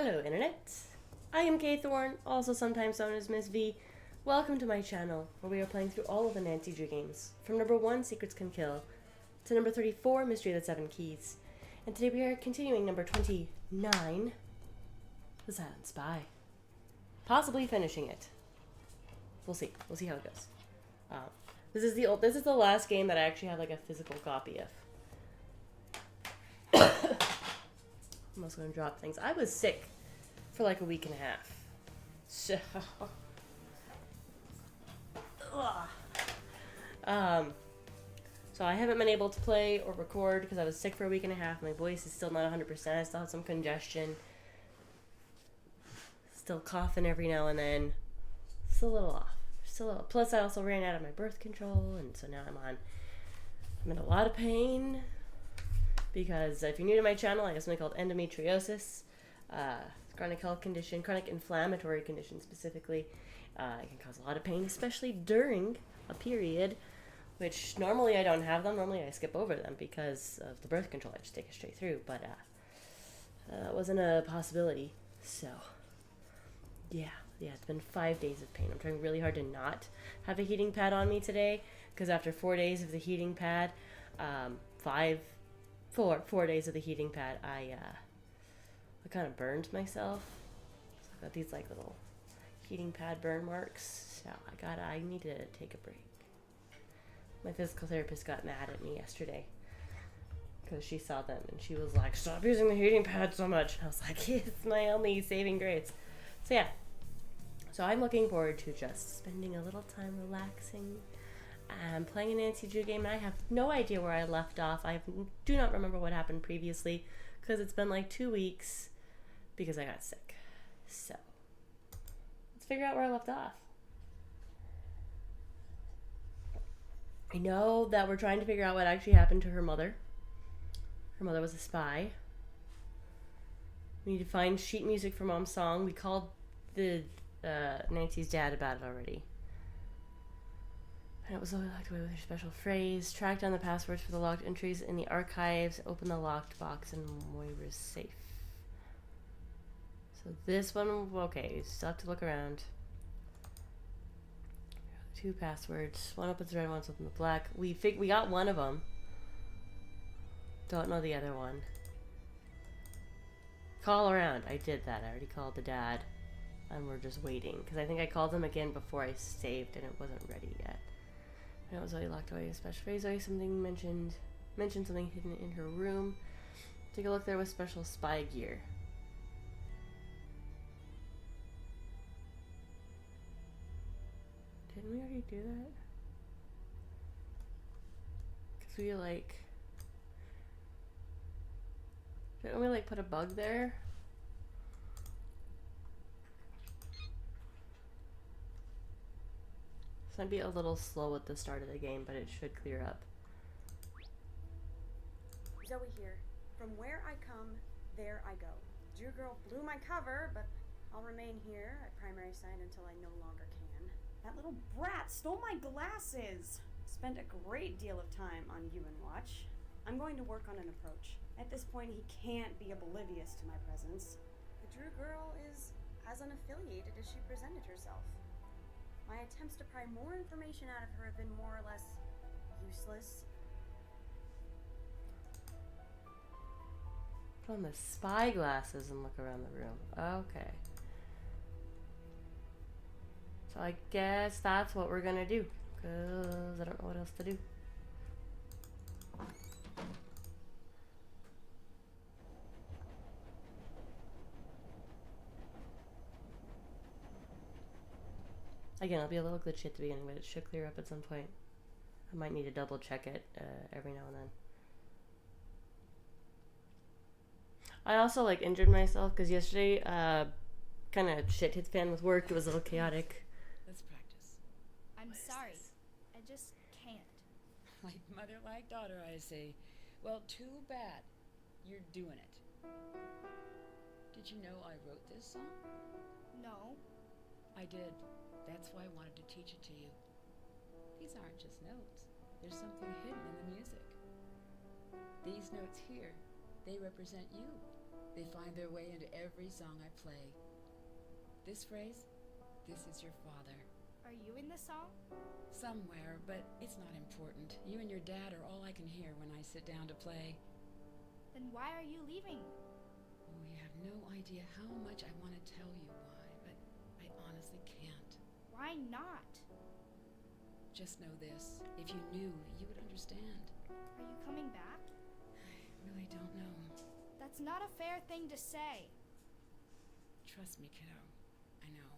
Hello Internet, I am Kay Thorne, also sometimes known as Miss V. Welcome to my channel, where we are playing through all of the Nancy Drew games, from number 1, Secrets Can Kill, to number 34, Mystery of the Seven Keys. And today we are continuing number 29, The Silent Spy. Possibly finishing it. We'll see how it goes. This is the last game that I actually have like a physical copy of. I'm also gonna drop things. I was sick for like a week and a half. So so I haven't been able to play or record because I was sick for a week and a half. My voice is still not 100%. I still have some congestion. Still coughing every now and then. Still a little off. Plus I also ran out of my birth control, and so now I'm in a lot of pain. Because if you're new to my channel, I have something called endometriosis. Chronic health condition, chronic inflammatory condition specifically. It can cause a lot of pain, especially during a period, which normally I don't have them. Normally I skip over them because of the birth control. I just take it straight through. But that wasn't a possibility. So, yeah, it's been 5 days of pain. I'm trying really hard to not have a heating pad on me today, because after 4 days of the heating pad, 4 days of the heating pad, I kind of burned myself. So I got these like little heating pad burn marks. So I need to take a break. My physical therapist got mad at me yesterday because she saw them and she was like, "Stop using the heating pad so much." And I was like, "It's my only saving grace." So yeah. So I'm looking forward to just spending a little time relaxing. I'm playing a Nancy Drew game, and I have no idea where I left off. I do not remember what happened previously, because it's been like 2 weeks, because I got sick. So, let's figure out where I left off. I know that we're trying to figure out what actually happened to her mother. Her mother was a spy. We need to find sheet music for Mom's song. We called the Nancy's dad about it already. And it was only locked away with her special phrase. Track down the passwords for the locked entries in the archives. Open the locked box in Moira's safe. So this one, okay, still have to look around. 2 passwords. One opens the red, one's open the black. We got one of them. Don't know the other one. Call around. I did that. I already called the dad. And we're just waiting. Because I think I called him again before I saved and it wasn't ready yet. And it was already locked away. A special phrase. Always something mentioned something hidden in her room. Take a look there with special spy gear. Didn't we already do that? Because we didn't we put a bug there? This might be a little slow at the start of the game, but it should clear up. Zoe here. From where I come, there I go. Drew Girl blew my cover, but I'll remain here at primary site until I no longer can. That little brat stole my glasses! Spent a great deal of time on UN Watch. I'm going to work on an approach. At this point, he can't be oblivious to my presence. The Drew Girl is as unaffiliated as she presented herself. My attempts to pry more information out of her have been more or less useless. Put on the spy glasses and look around the room. Okay. So I guess that's what we're gonna do, because I don't know what else to do. Again, it'll be a little glitchy at the beginning, but it should clear up at some point. I might need to double check it every now and then. I also injured myself because yesterday kind of shit hit the fan with work. It was a little chaotic. Let's practice. I'm sorry. I just can't. Like mother, like daughter, I say. Well, too bad. You're doing it. Did you know I wrote this song? No. I did. That's why I wanted to teach it to you. These aren't just notes. There's something hidden in the music. These notes here, they represent you. They find their way into every song I play. This phrase, this is your father. Are you in the song? Somewhere, but it's not important. You and your dad are all I can hear when I sit down to play. Then why are you leaving? You have no idea how much I want to tell you why, but I honestly can't. Why not? Just know this. If you knew, you would understand. Are you coming back? I really don't know. That's not a fair thing to say. Trust me, kiddo. I know.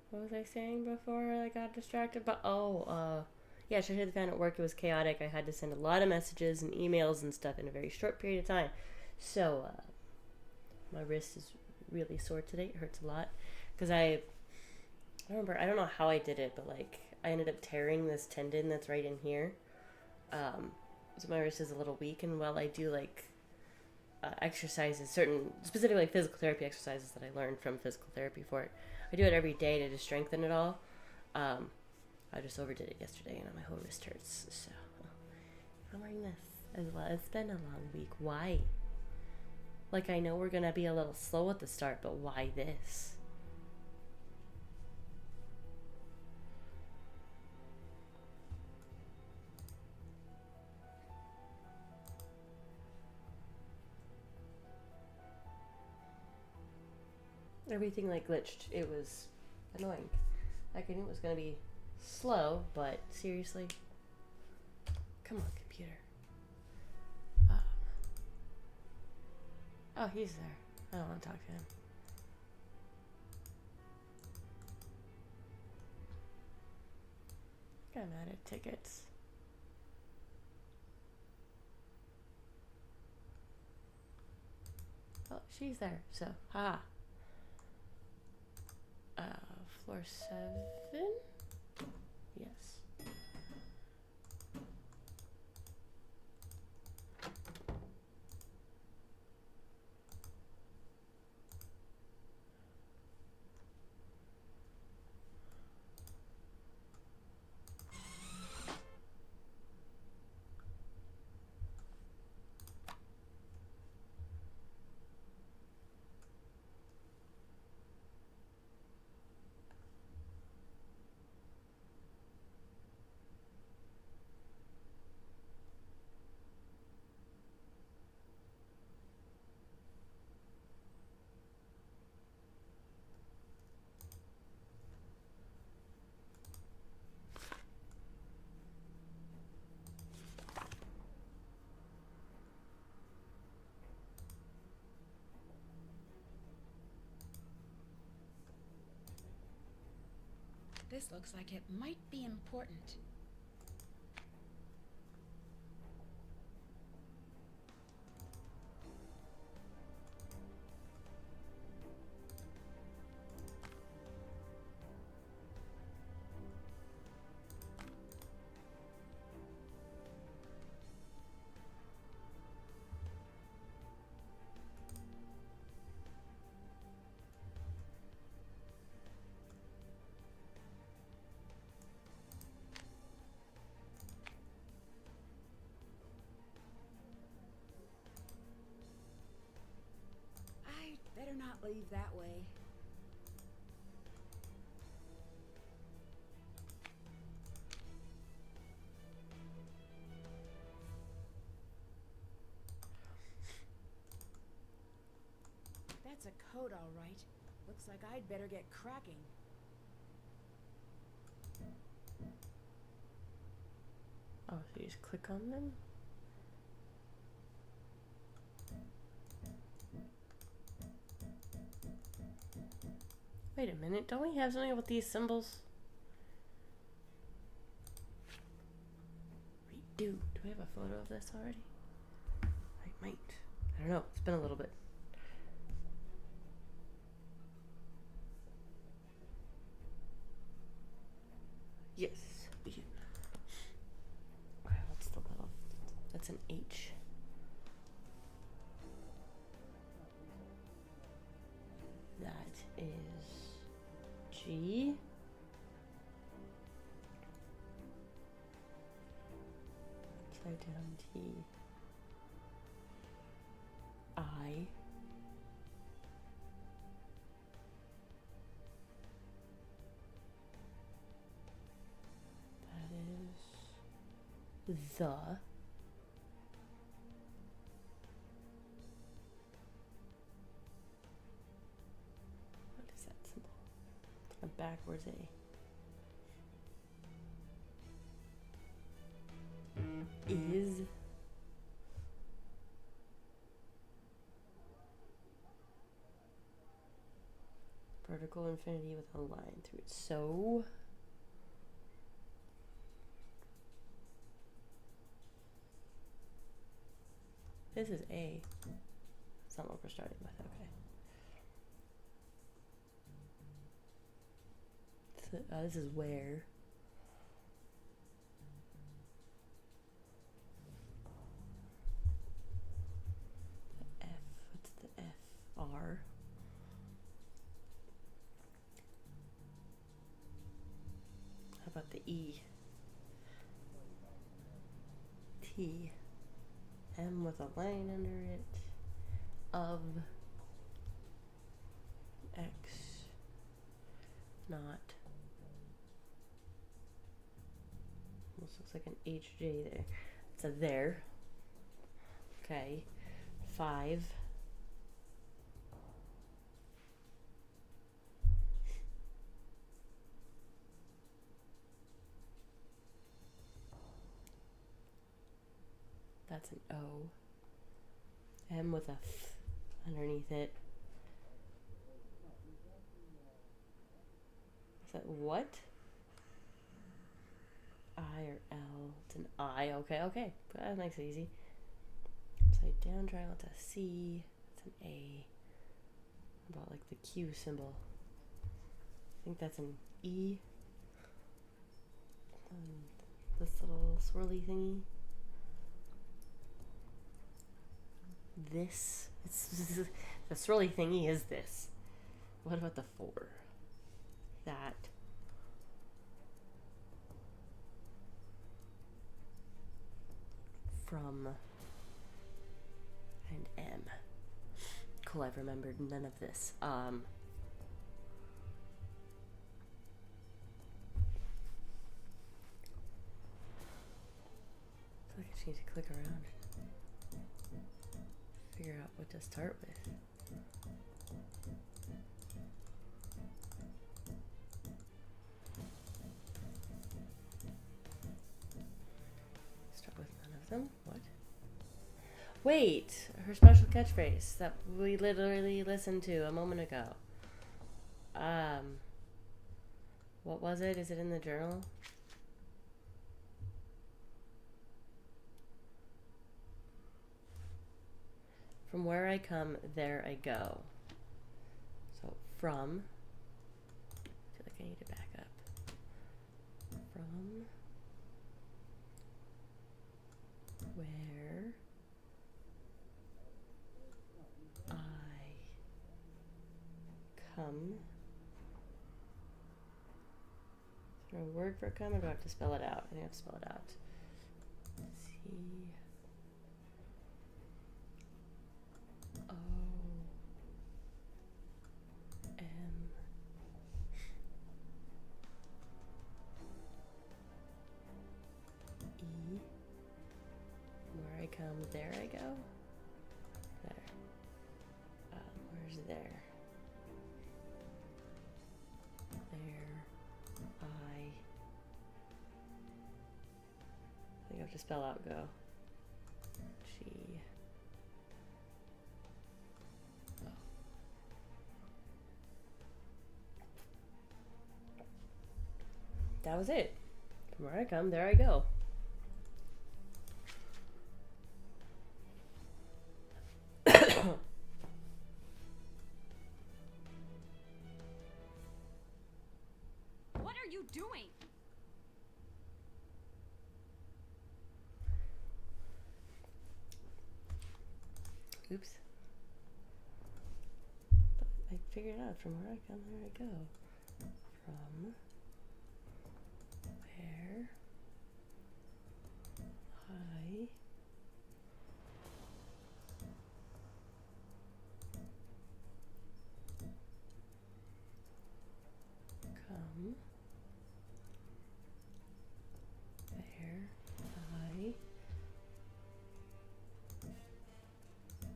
What was I saying before I got distracted? But yeah, Shady found at work it was chaotic. I had to send a lot of messages and emails and stuff in a very short period of time. So my wrist is really sore today. It hurts a lot because I don't know how I did it, but like I ended up tearing this tendon that's right in here. So my wrist is a little weak, and while I do like exercises, certain specifically like physical therapy exercises that I learned from physical therapy for it, I do it every day to just strengthen it all. I just overdid it yesterday, and my whole wrist hurts. So I'm wearing this as well. It's been a long week. Why? Like, I know we're gonna be a little slow at the start, but why this? Everything like glitched. It was annoying. Like, I knew it was gonna be slow, but seriously, come on, computer. Oh, he's there. I don't want to talk to him. I'm mad at tickets. Oh, she's there. So, haha. Floor 7? Yes. This looks like it might be important. Better not leave that way. That's a code, all right. Looks like I'd better get cracking. Oh, so you just click on them? Wait a minute, don't we have something with these symbols? We do. Do we have a photo of this already? I might. I don't know. It's been a little bit. Yes. Okay, what's the little? That's an H. That is G. Upside I. That is the. What is that symbol? A backwards A. Is. Vertical infinity with a line through it. So. This is A. That's not what we're starting with. Okay. So, this is where. The F. What's the F? R. How about the E? T. M with a line under it. Of. X. Not. Almost looks like an HJ there. It's a there. Okay. 5. That's an O. M with a F underneath it. Is that what? I or L? It's an I. Okay. That makes it easy. Upside down triangle. It's a C. It's an A. What about like the Q symbol? I think that's an E. This little swirly thingy. This. The swirly thingy is this. What about the 4? That. From. And M. Cool, I've remembered none of this. I feel like I just need to click around. Figure out what to start with. Start with none of them. What? Wait, her special catchphrase that we literally listened to a moment ago. What was it? Is it in the journal? From where I come, there I go. So from. I feel like I need to back up. From where I come. Is there a word for come, or do I have to spell it out? I think I have to spell it out. C O M E. Where I come, there I go. There. Where's there? There. I think I have to spell out go. G. Oh. That was it. From where I come, there I go. What are you doing? Oops. But I figured out from where I come, there I go. From where I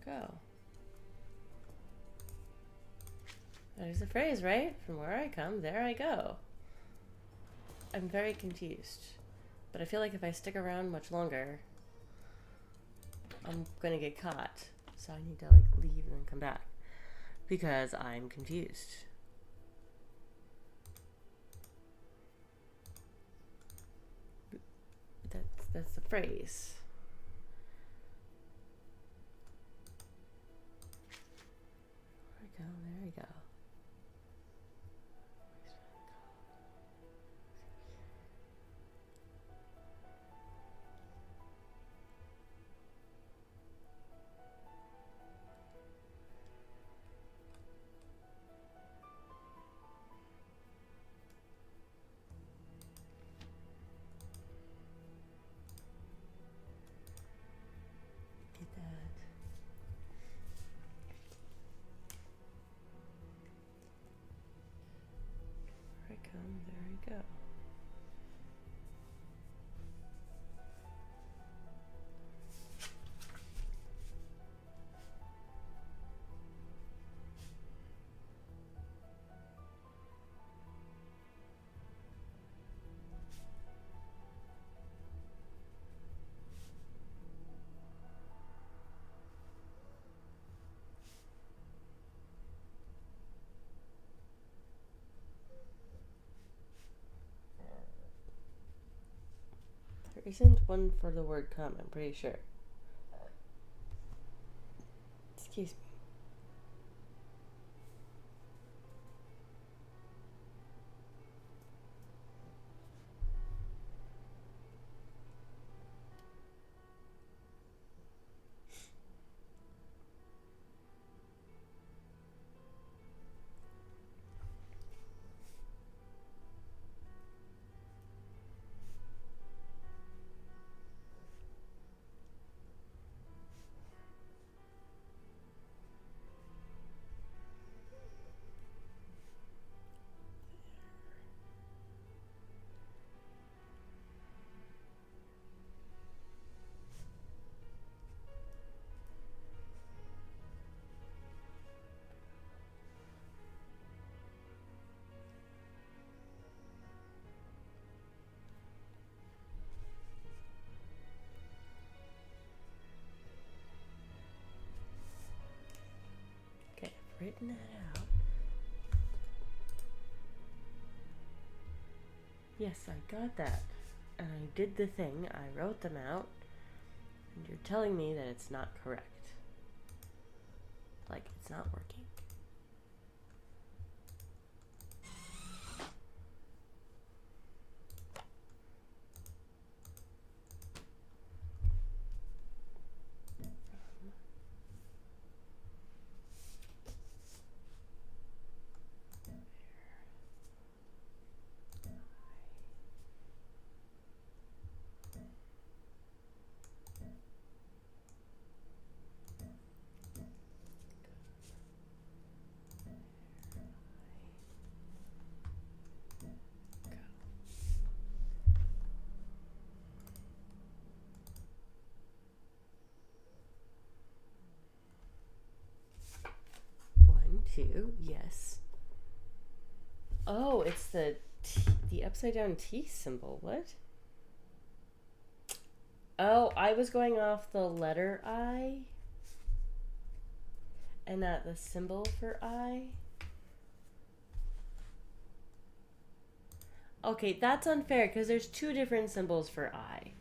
go. There's the phrase, right? From where I come, there I go. I'm very confused. But I feel like if I stick around much longer, I'm gonna get caught. So I need to like leave and then come back. Because I'm confused. That's the phrase. There we go. Did that. There I come, there I go. There isn't one for the word come, I'm pretty sure. Excuse me. Okay, I've written that out. Yes, I got that. And I did the thing, I wrote them out, and you're telling me that it's not correct. Like, it's not working. One, two, yes. Oh, it's the upside down T symbol. What? Oh, I was going off the letter I and not the symbol for I. Okay, that's unfair because there's two different symbols for I.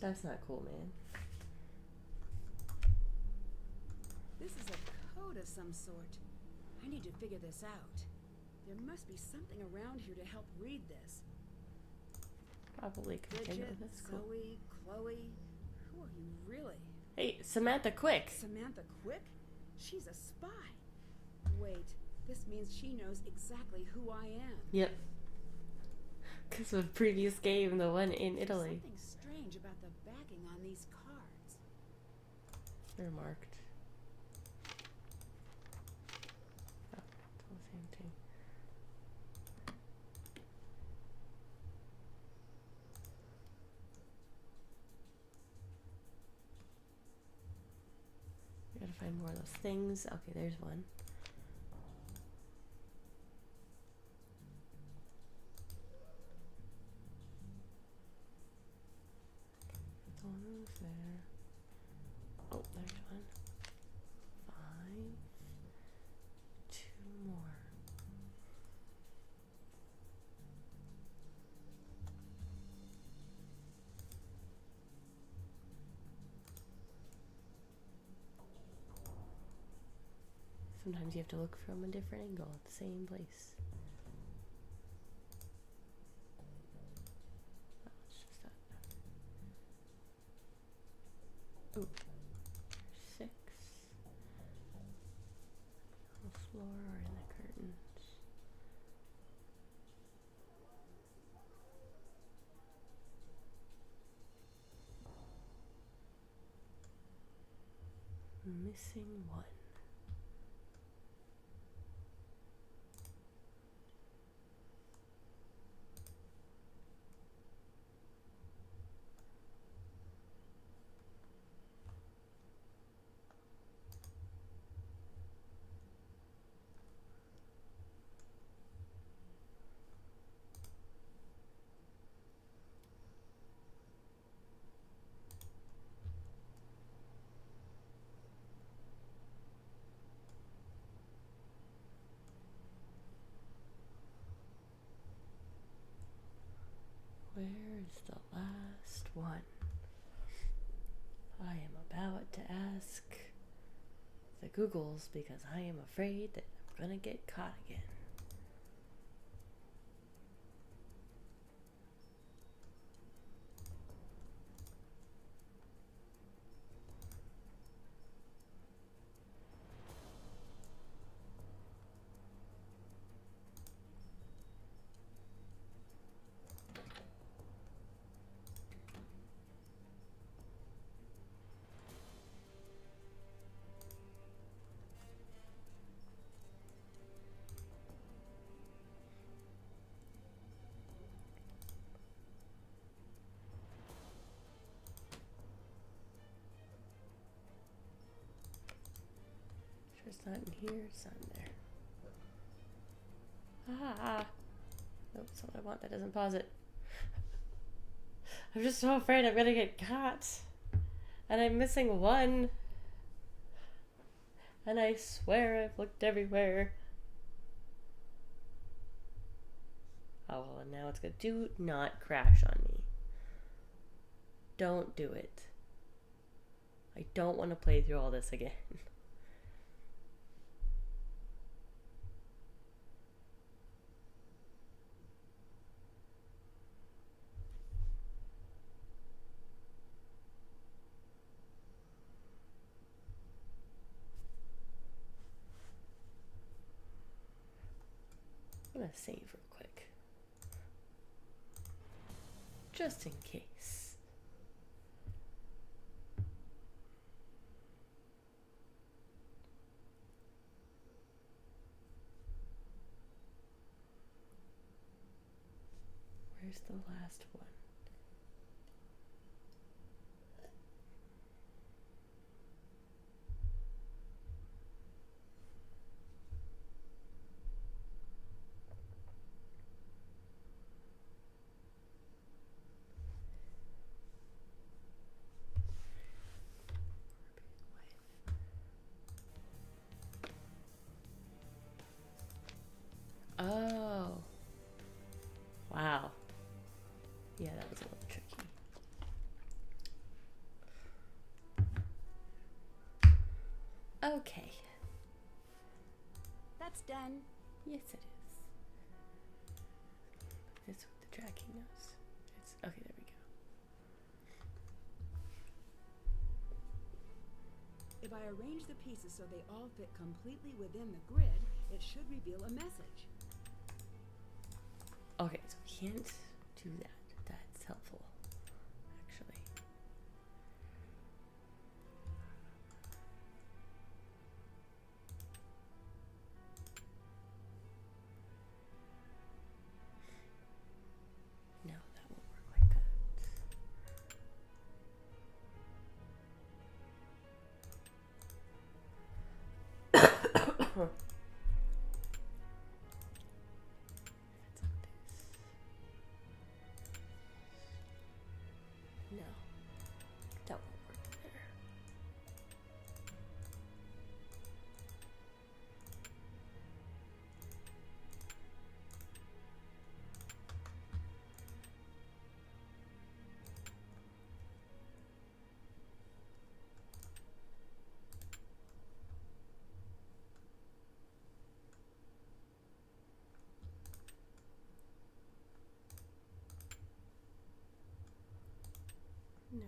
That's not cool, man. This is a code of some sort. I need to figure this out. There must be something around here to help read this. Probably continue. Bridget, That's cool. Zoe, Chloe. Who are you really? Hey, Samantha, quick! Samantha Quick? She's a spy. Wait, this means she knows exactly who I am. Yep. Because of the previous game, the one in Italy. Something strange about the backing on these cards. They're marked. Oh, it's all the same thing. We gotta find more of those things. Okay, there's one. One's there. Oh, there's one. 5. 2 more. Sometimes you have to look from a different angle at the same place. Oh, it's just that. Oh, 6. On the floor or in the curtains. Missing 1. Where is the last one? I am about to ask the Googles because I am afraid that I'm gonna get caught again. Sure it's not in here, it's not in there. Ah! Nope, that's what I want. That doesn't pause it. I'm just so afraid I'm gonna get caught. And I'm missing 1. And I swear I've looked everywhere. Oh, well, and now it's good. Do not crash on me. Don't do it. I don't want to play through all this again. I'm gonna save real quick. Just in case. Where's the last one? Oh. Wow. Yeah, that was a little tricky. Okay. That's done. Yes, it is. This with the tracking nose. It's okay. There we go. If I arrange the pieces so they all fit completely within the grid, it should reveal a message. Okay, so we can't do that. That's helpful, actually. Huh. No. That won't work there. Nope.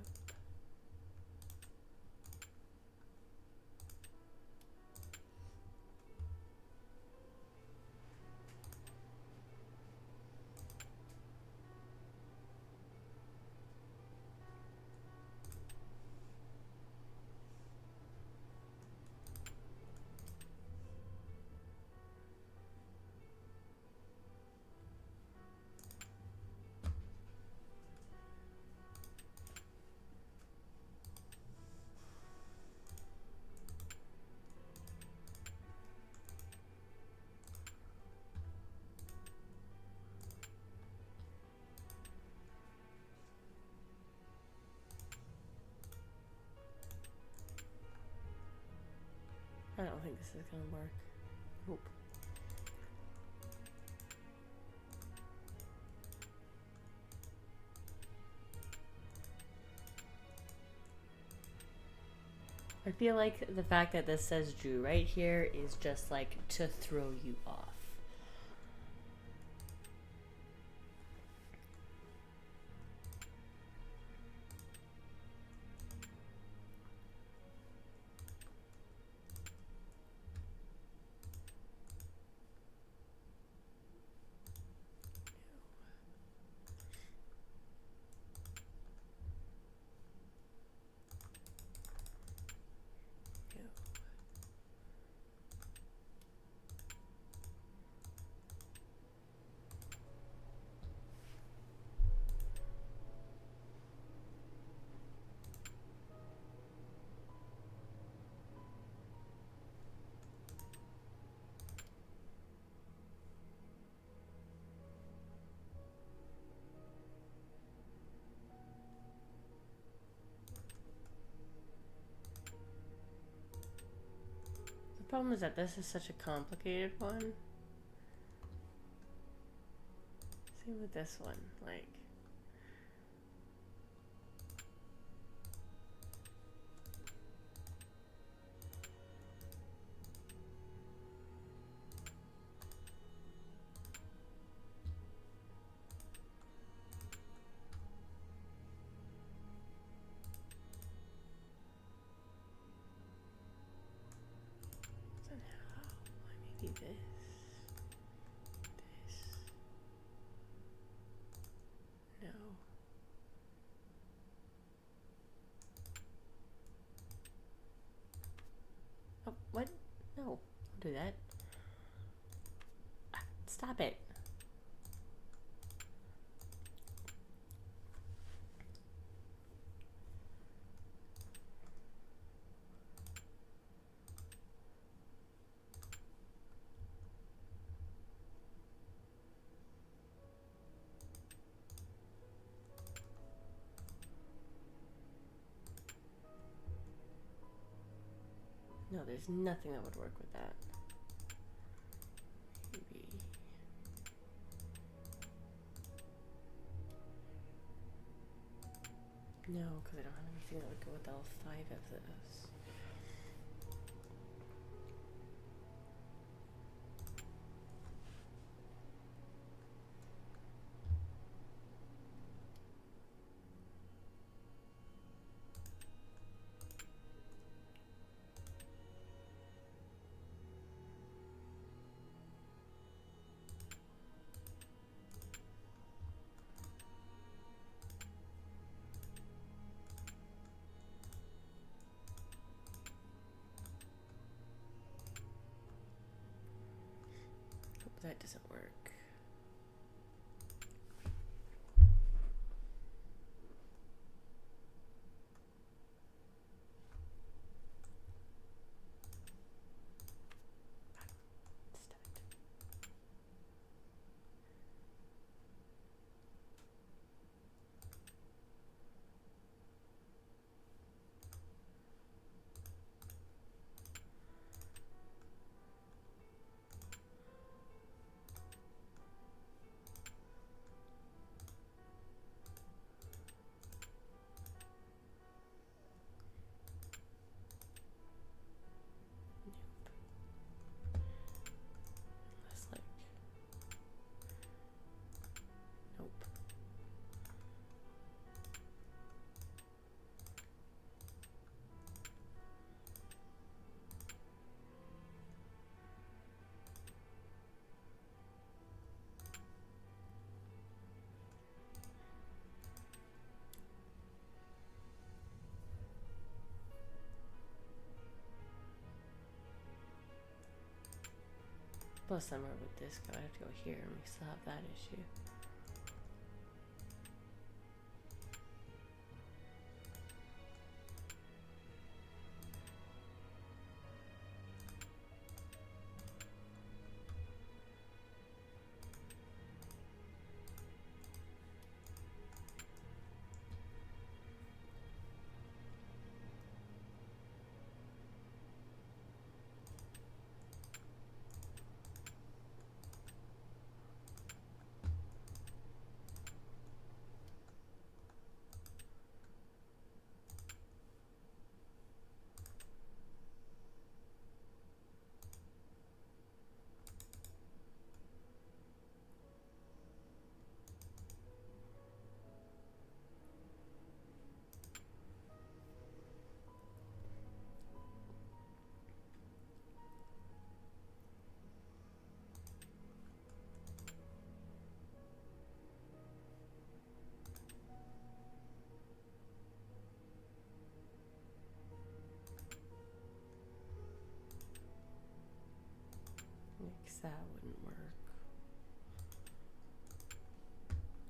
I don't think this is gonna work. Nope. I feel like the fact that this says Drew right here is just like to throw you off. The problem is that this is such a complicated one. Same with this one, like. Somehow, maybe this. No. Oh, what? No, don't do that. Stop it. No, there's nothing that would work with that. Maybe. No, because I don't have anything that would go with all 5 of those. Hope that doesn't work. Plus, somewhere with this go, I have to go here, and we still have that issue. That wouldn't work.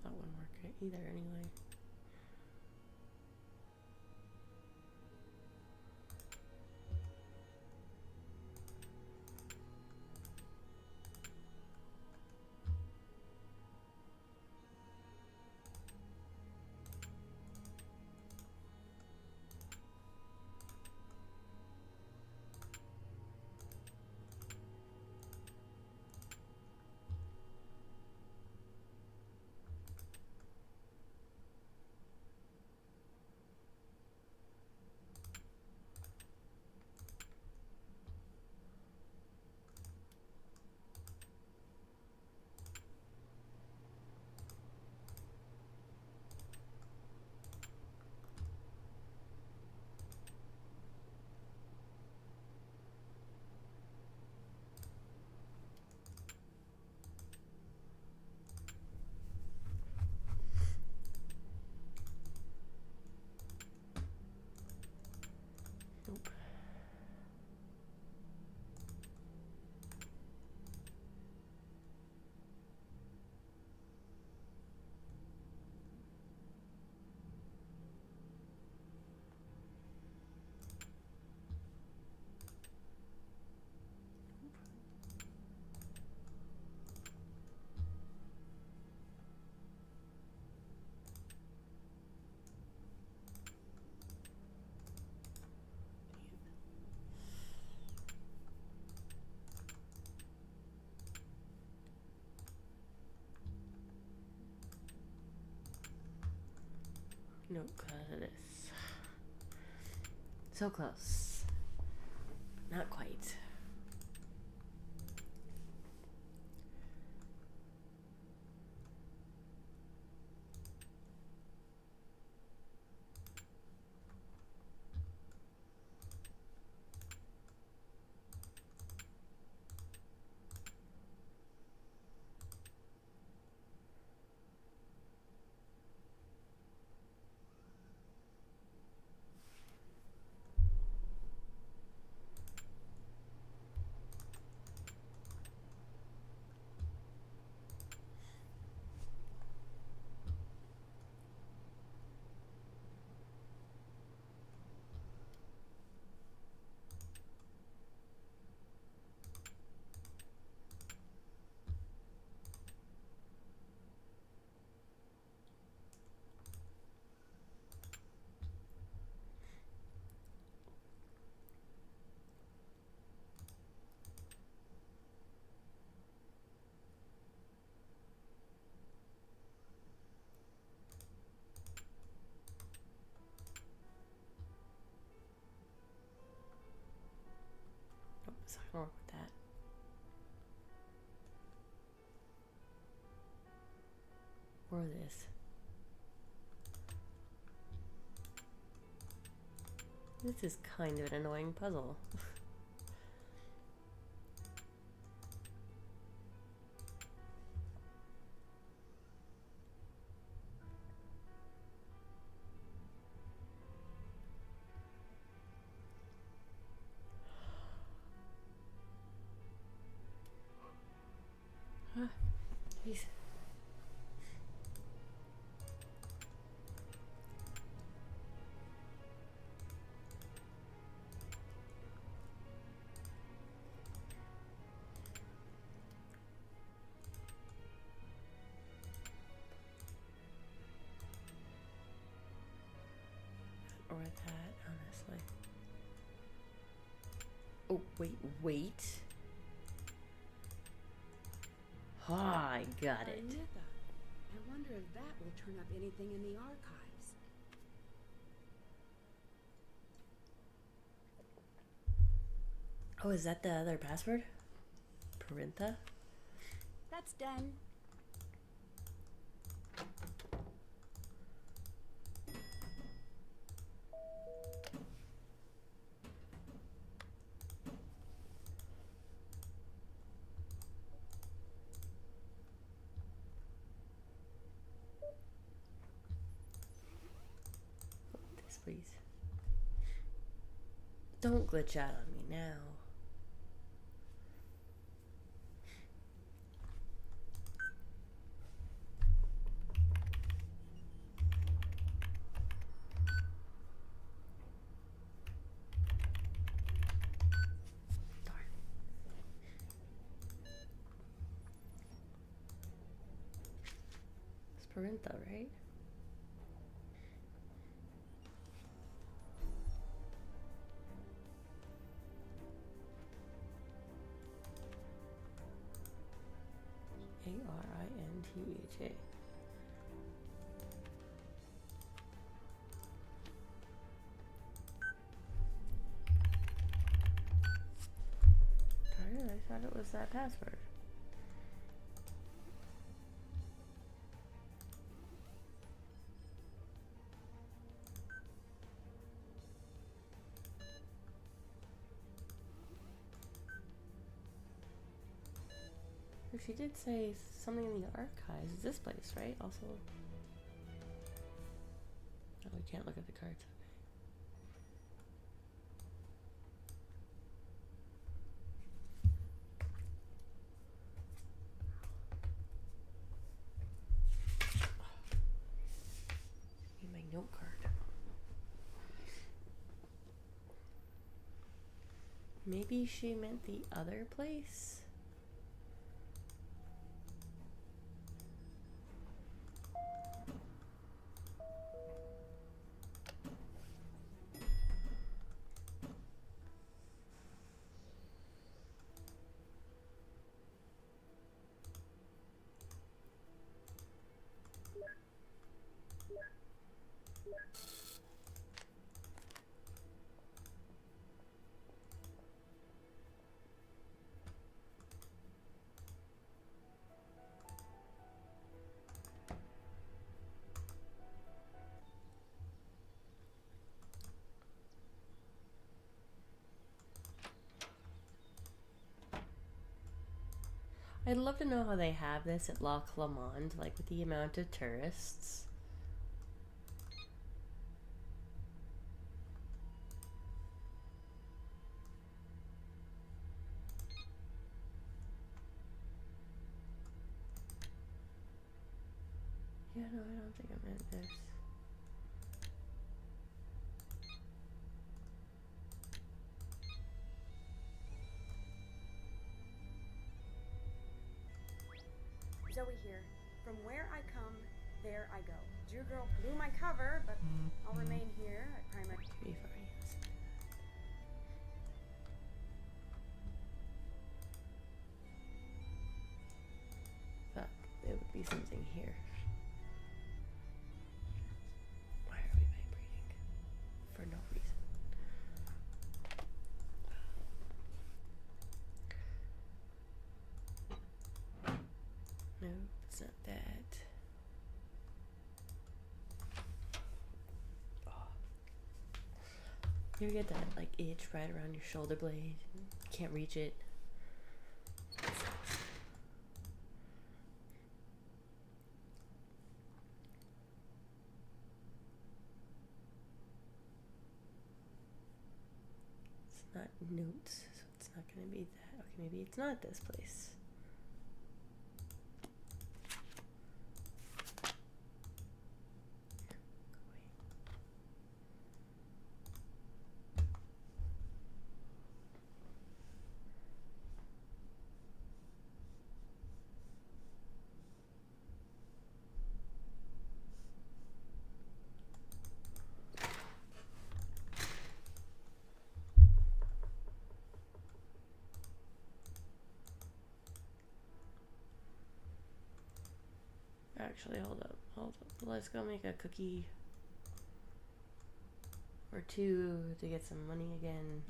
That wouldn't work either anyway. Nope. Nope, because of this. So close. Not quite. Nope, it's not gonna work with that. Or this. This is kind of an annoying puzzle. He's... Or that, honestly. Oh, wait. Ah, I got it. Anita. I wonder if that will turn up anything in the archives. Oh, is that the other password? Parintha? That's done. This, please. Don't glitch out on me now. It's Parintha, right? Arintha. Darn it, I thought it was that password. She did say something in the archives. It's this place, right? Also. Oh, we can't look at the cards. Need my note card. Maybe she meant the other place? I'd love to know how they have this at La Clamande, like with the amount of tourists. Yeah, no, I don't think I meant this. Zoe here. From where I come, there I go. Jew girl blew my cover, but I'll remain here at primary. We've already had something. Thought it would be something here. Why are we vibrating? For no reason. No, it's not that. Oh. You ever get that like itch right around your shoulder blade? Can't reach it. It's not notes, so it's not gonna be that. Okay, maybe it's not this place. Actually, hold up. Let's go make a cookie or two to get some money again.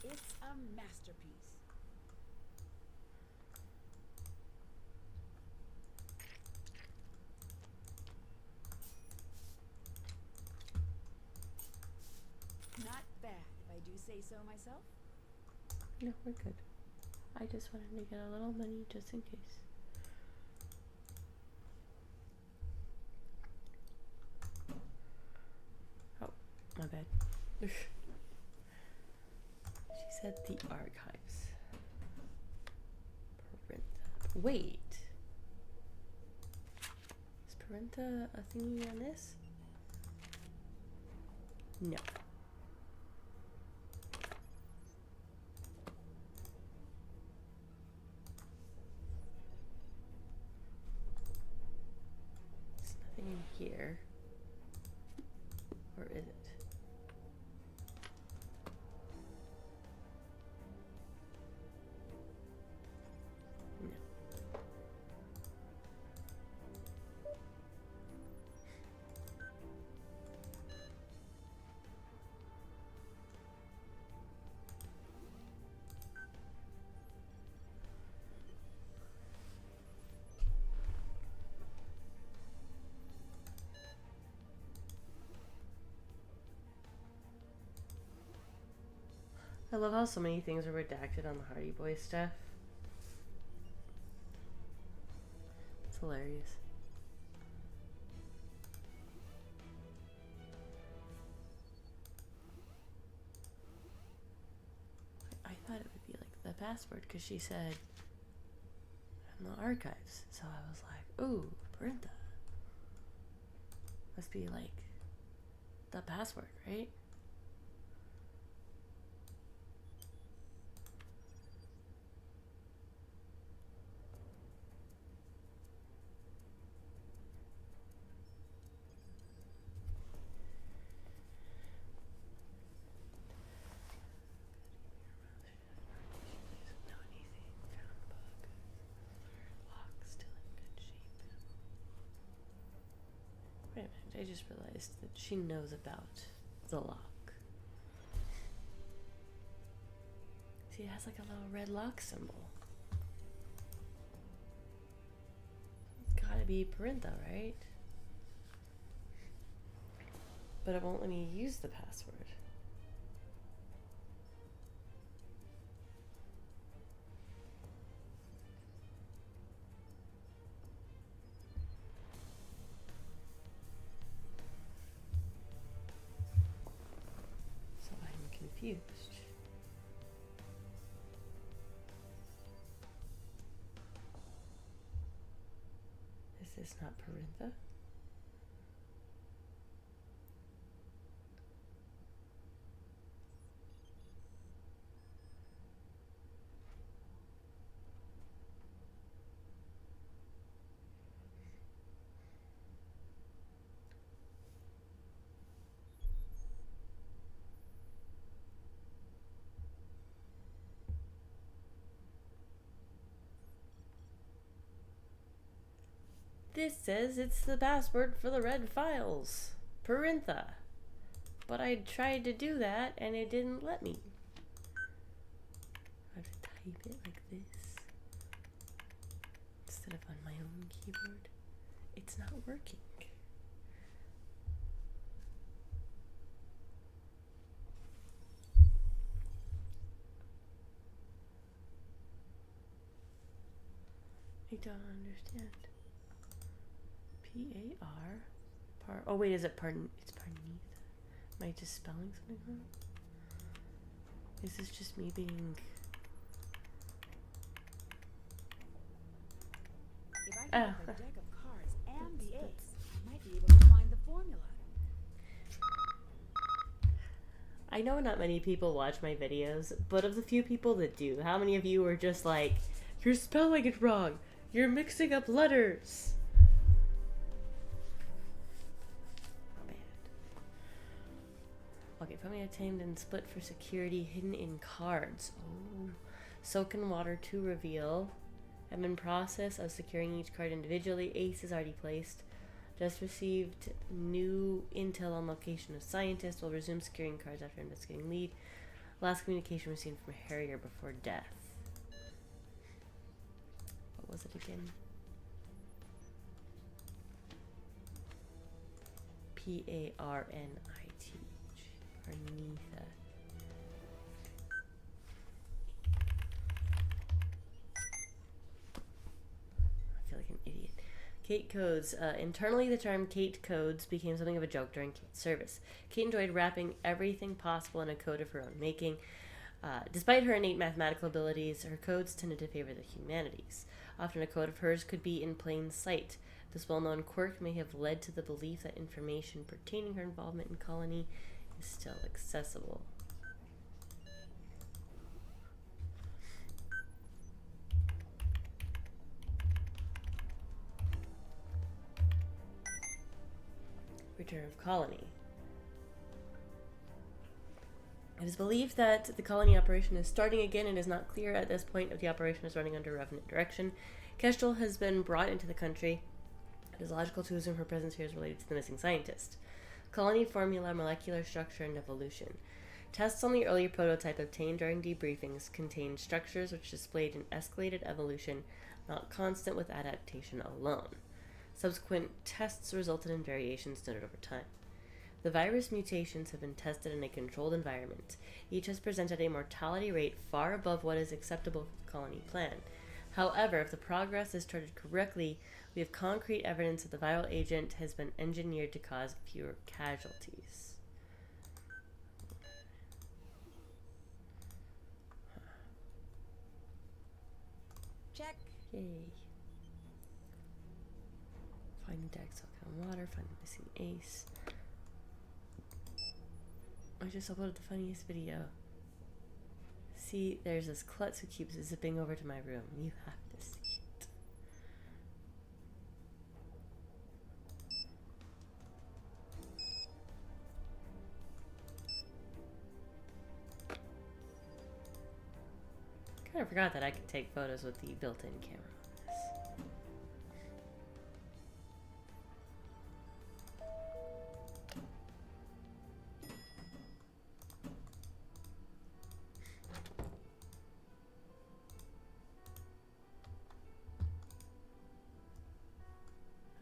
It's a masterpiece. Not bad, if I do say so myself. No, we're good. I just wanted to get a little money just in case. Oh, my bad. She said the archives. Parenta. Wait. Is Parenta a thingy on this? No. There's nothing in here. Or is it? No. I love how so many things are redacted on the Hardy Boys stuff. It's hilarious. I thought it would be like the password because she said from the archives. So I was like, ooh, Brenda. Must be like the password, right? Wait a minute, I just realized that she knows about the lock. See, it has like a little red lock symbol. It's gotta be Parenta, right? But it won't let me use the password. So I'm confused. Is this not Parenta? This says it's the password for the red files. Parenta. But I tried to do that and it didn't let me. I have to type it like this instead of on my own keyboard. It's not working. I don't understand. P-A-R. Oh wait, is it it's Parnitha. Am I just spelling something wrong? Is this just me being... If I have a deck of cards and the ace, I might be able to find the formula. I know not many people watch my videos, but of the few people that do, how many of you are just like, you're spelling it wrong, you're mixing up letters? Oh, bad. Okay, probably obtained and split for security, hidden in cards. Oh. Soak in water to reveal. I'm in process of securing each card individually. Ace is already placed. Just received new intel on location of scientist. Will resume securing cards after investigating lead. Last communication received from Harrier before death. What was it again? Parnith. Parnitha. I feel like an idiot. Kate codes. Internally, the term Kate codes became something of a joke during Kate's service. Kate enjoyed wrapping everything possible in a code of her own making. Despite her innate mathematical abilities, her codes tended to favor the humanities. Often a code of hers could be in plain sight. This well-known quirk may have led to the belief that information pertaining her involvement in Colony is still accessible. Return of Colony. It is believed that the colony operation is starting again and is not clear at this point if the operation is running under Revenant direction. Kestrel has been brought into the country. It is logical to assume her presence here is related to the missing scientist. Colony formula, molecular structure, and evolution. Tests on the early prototype obtained during debriefings contained structures which displayed an escalated evolution, not constant with adaptation alone. Subsequent tests resulted in variations noted over time. The virus mutations have been tested in a controlled environment. Each has presented a mortality rate far above what is acceptable for the colony plan. However, if the progress is charted correctly, we have concrete evidence that the viral agent has been engineered to cause fewer casualties. Check. Yay. Finding Dax on water, finding missing ace. I just uploaded the funniest video. See, there's this klutz who keeps zipping over to my room. You have to see it. Kind of forgot that I could take photos with the built-in camera on this.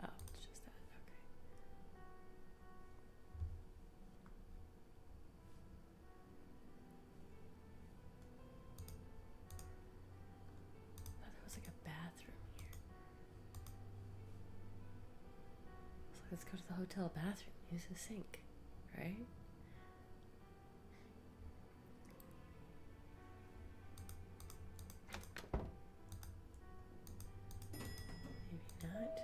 Oh, it's just that. Okay. Oh, there was like a bathroom here. So let's go to the hotel bathroom. Use the sink, right? Maybe not.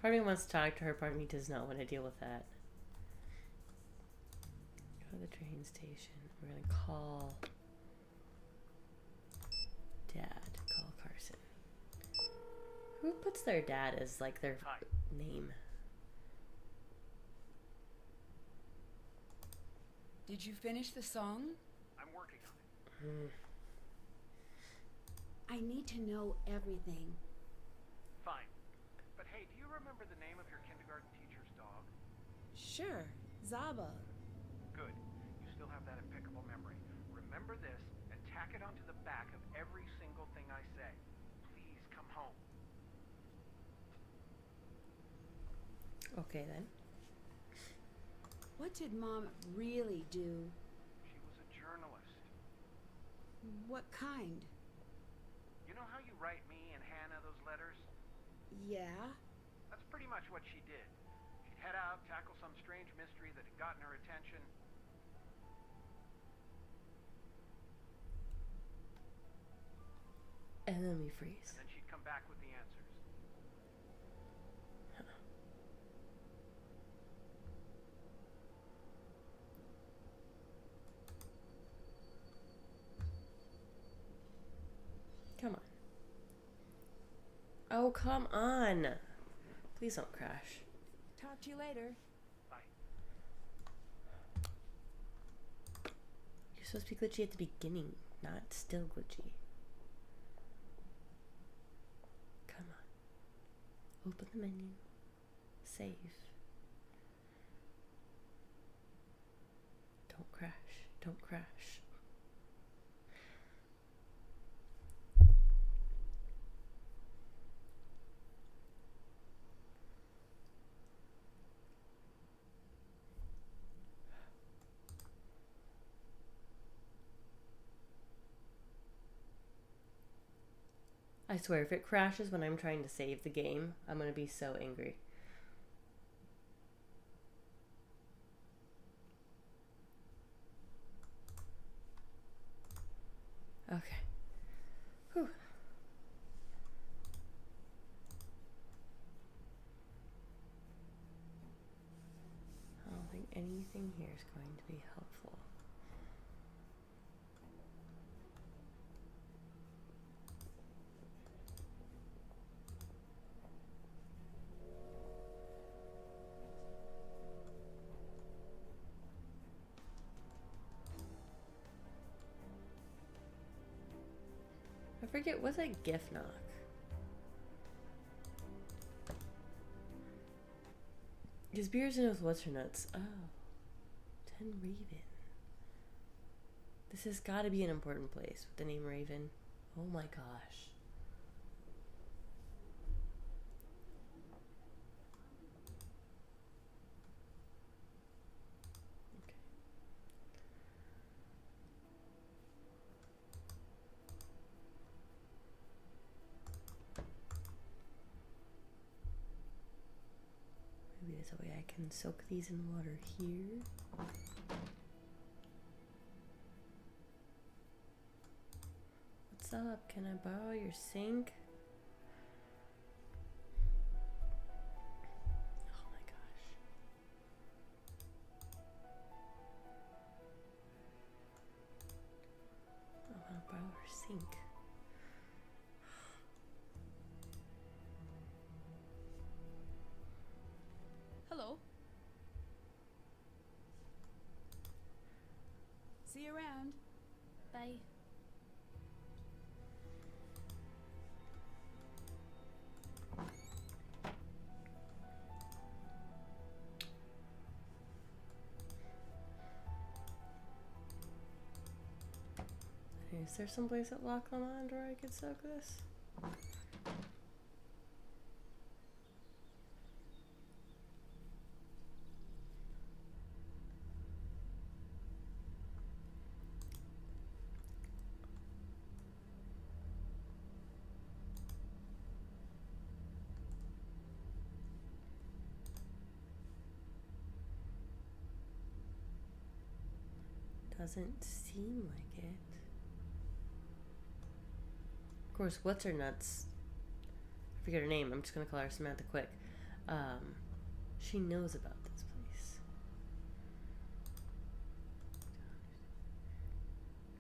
Part of me wants to talk to her, part of me does not want to deal with that. Go to the train station. We're going to call Dad. Call Carson. Who puts their dad as like their name? Did you finish the song? I'm working on it. I need to know everything. Fine. But hey, do you remember the name of your kindergarten teacher's dog? Sure, Zaba. Good. You still have that impeccable memory. Remember this and tack it onto the back of every single thing I say. Please come home. Okay then. What did Mom really do? She was a journalist. What kind? You know how you write me and Hannah those letters? Yeah? That's pretty much what she did. She'd head out, tackle some strange mystery that had gotten her attention. And then we freeze. And then she'd come back with the answers. Come on. Oh, come on. Please don't crash. Talk to you later. Bye. You're supposed to be glitchy at the beginning, not still glitchy. Come on. Open the menu. Save. Don't crash. Don't crash. I swear, if it crashes when I'm trying to save the game, I'm going to be so angry. Okay. Whew. I don't think anything here is going to be helpful. I forget, was it gift knock? His beer's in with what's her nuts. Oh. 10 Raven. This has got to be an important place with the name Raven. Oh my gosh. Okay. Maybe there's a way I can soak these in water here. What's up? Can I borrow your sink? Oh my gosh. I want to borrow her sink. Hello. See you around. Bye. Is there some place at Loch Lomond where I could soak this? Doesn't seem like it. Of course, what's her nuts? I forget her name. I'm just gonna call her Samantha Quick. She knows about this place.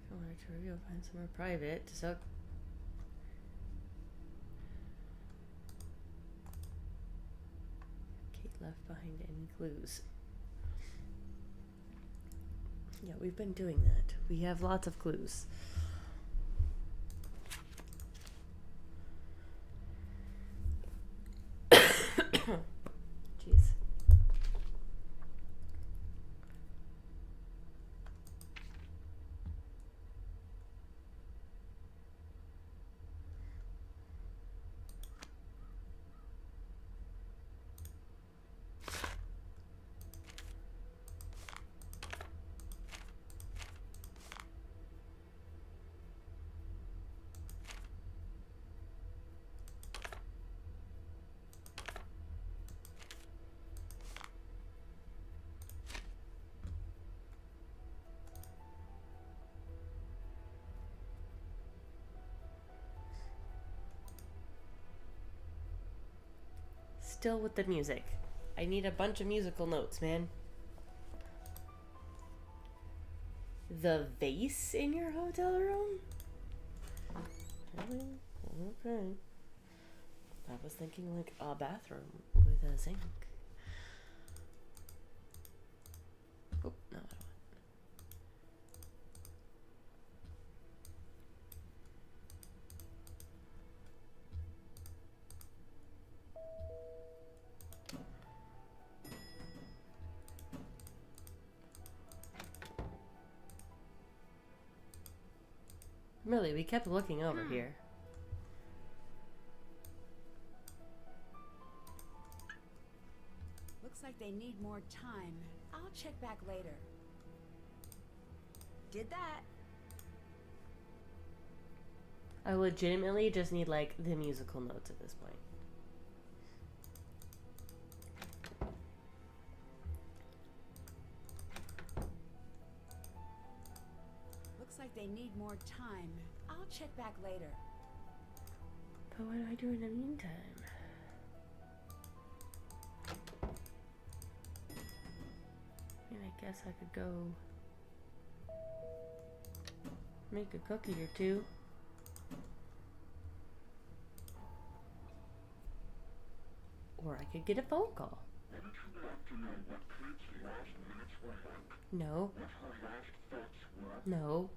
If I wanted to review, find somewhere private to soak. Kate left behind any clues. Yeah, we've been doing that. We have lots of clues. Jeez. Still with the music. I need a bunch of musical notes, man. The vase in your hotel room? Really? Okay. I was thinking like a bathroom with a sink. Oh, no, I don't. Really, we kept looking over here. Looks like they need more time. I'll check back later. Did that. I legitimately just need like the musical notes at this point. Looks like they need more time. I'll check back later. But what do I do in the meantime? I mean, I guess I could go make a cookie or two. Or I could get a phone call. No. No.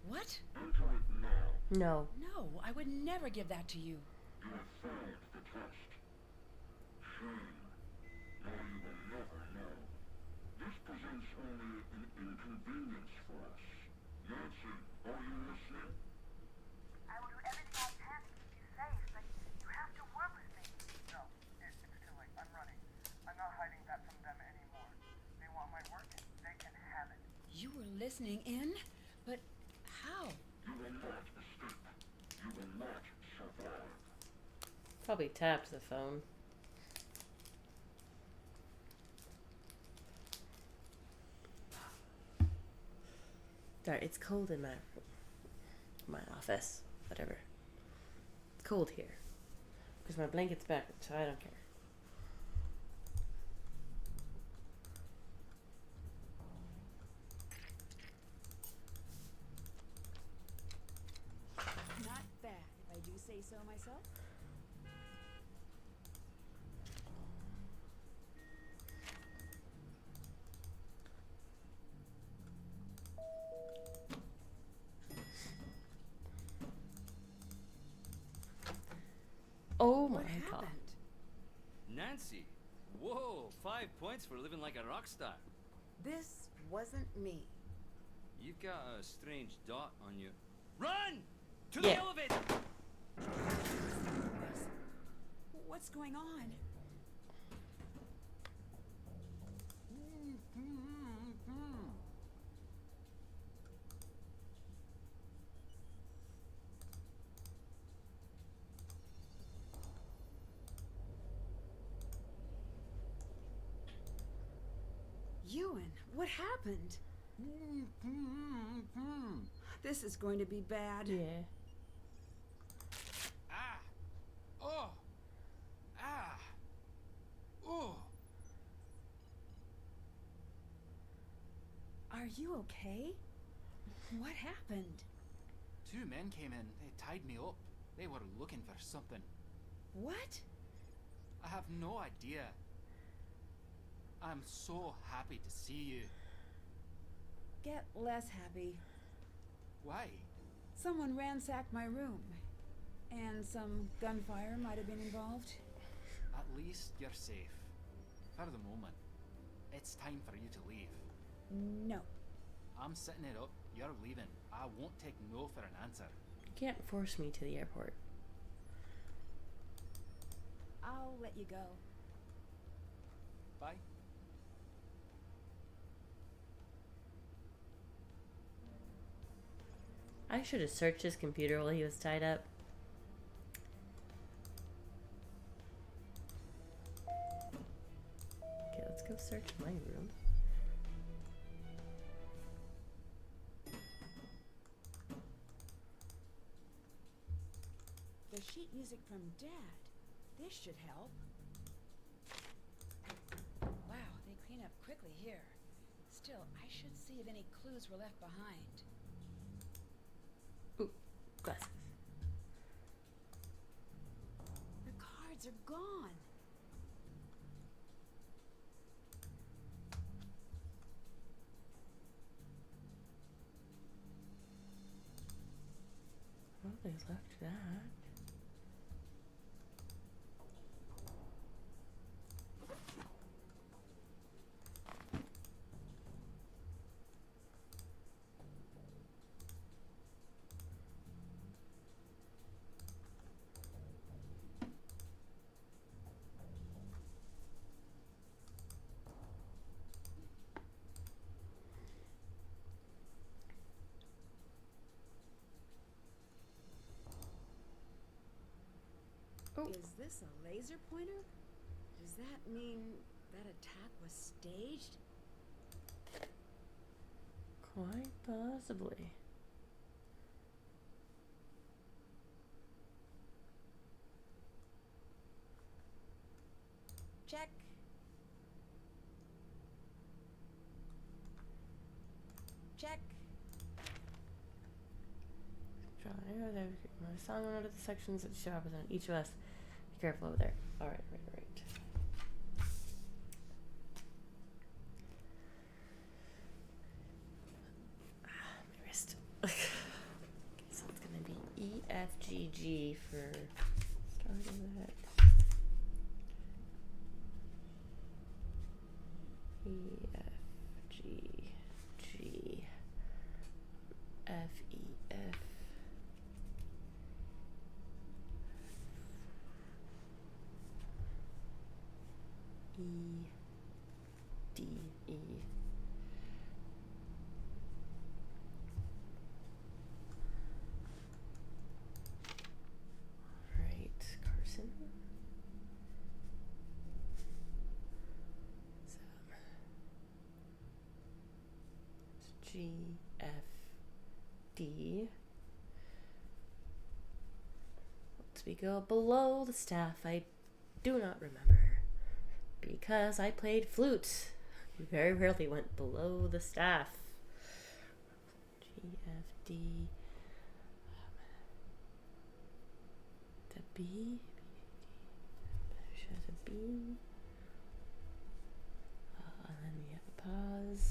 What? No. No, I would never give that to you. I will do everything I can to keep you safe, but you have to work with me. No, it's too late. I'm running. I'm not hiding that from them anymore. They want my work, they can have it. You were listening in? But how? Probably tapped the phone. Sorry, it's cold in my office. Whatever. It's cold here. Because my blanket's back, so I don't care. Not bad, if I do say so myself. Oh my What god. happened? Nancy, whoa, 5 points for living like a rock star. This wasn't me. You've got a strange dot on you. Run! To Yeah. the elevator! What's going on? Ewan, what happened? This is going to be bad. Yeah. Ah! Oh! Ah! Oh! Are you okay? What happened? 2 men came in. They tied me up. They were looking for something. What? I have no idea. I'm so happy to see you. Get less happy. Why? Someone ransacked my room. And some gunfire might have been involved. At least you're safe. For the moment. It's time for you to leave. No. I'm setting it up. You're leaving. I won't take no for an answer. You can't force me to the airport. I'll let you go. Bye. I should have searched his computer while he was tied up. Okay, let's go search my room. The sheet music from Dad. This should help. Wow, they clean up quickly here. Still, I should see if any clues were left behind. Ooh, glasses. The cards are gone. Well, they left that. Oh. Is this a laser pointer? Does that mean that attack was staged? Quite possibly. Check. Check. My song went out of the sections that show represent each of us. Be careful over there. Alright, right. My wrist. Okay, so it's gonna be E, F, G, G for starting that. E, F, G, G, F, E, F. E, D, E. Right, Carson. So, it's G, F, D. Once we go below the staff, I do not remember. Because I played flute. You very rarely went below the staff. G, F, D. The B. There's a B. And then we have a pause.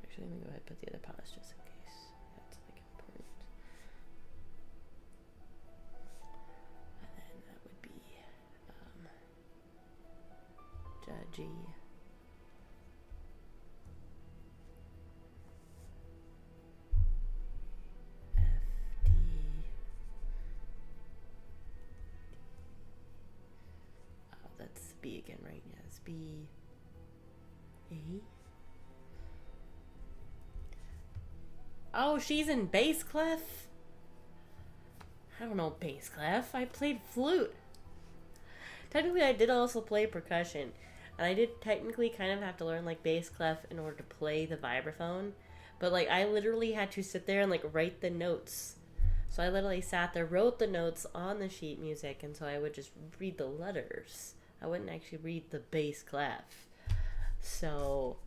Actually, let me go ahead and put the other pause just in case. That's like important. And then that would be G, F, D, oh, that's B again, right? Yeah, it's B, A. Oh, she's in bass clef? I don't know bass clef. I played flute. Technically, I did also play percussion. And I did technically kind of have to learn, like, bass clef in order to play the vibraphone. But, like, I literally had to sit there and, like, write the notes. So I literally sat there, wrote the notes on the sheet music, and so I would just read the letters. I wouldn't actually read the bass clef. So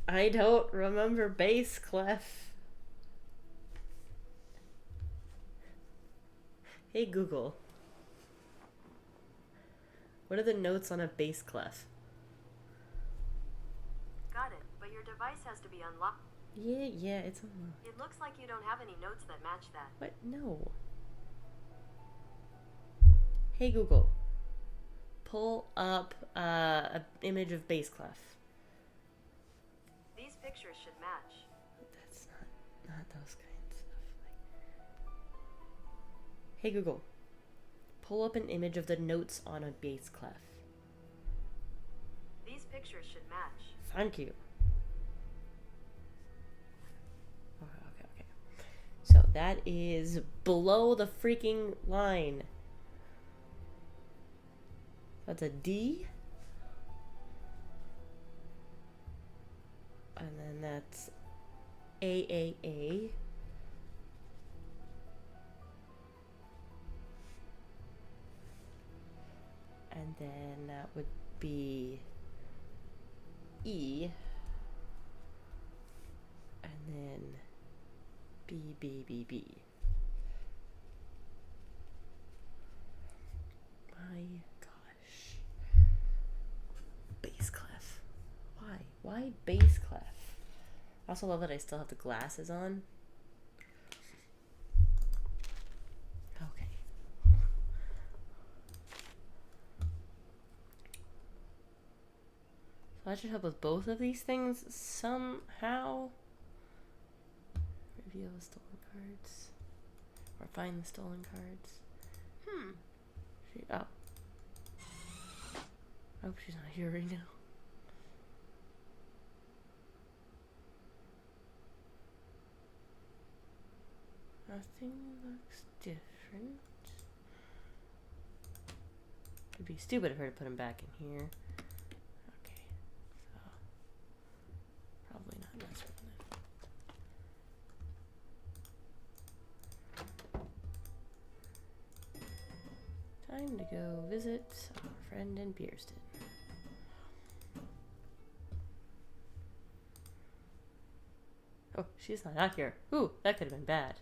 I don't remember bass clef. Hey Google. What are the notes on a bass clef? Got it, but your device has to be unlocked. Yeah, it's unlocked. It looks like you don't have any notes that match that. What? No. Hey Google. Pull up an image of bass clef. These pictures should match. That's not those kinds of like. Hey Google. Pull up an image of the notes on a bass clef. These pictures should match. Thank you. Okay. So that is below the freaking line. That's a D. And then that's AAA. then that would be E. And then B, B, B, B. My gosh. Bass clef. Why? Why bass clef? I also love that I still have the glasses on. Okay. So I should help with both of these things somehow. Reveal the stolen cards. Or find the stolen cards. Oh. I hope she's not here right now. Nothing looks different. It'd be stupid of her to put him back in here. Okay, so probably not this one then. Time to go visit our friend in Pierston. Oh, she's not out here. Ooh, that could have been bad.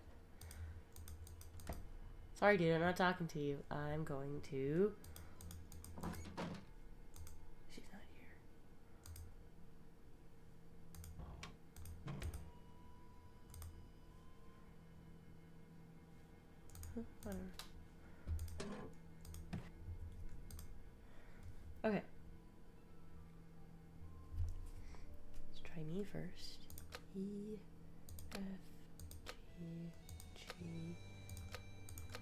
Sorry, dude, I'm not talking to you. I'm going to... She's not here. Whatever. Okay. Let's try me first. E, F, G, G,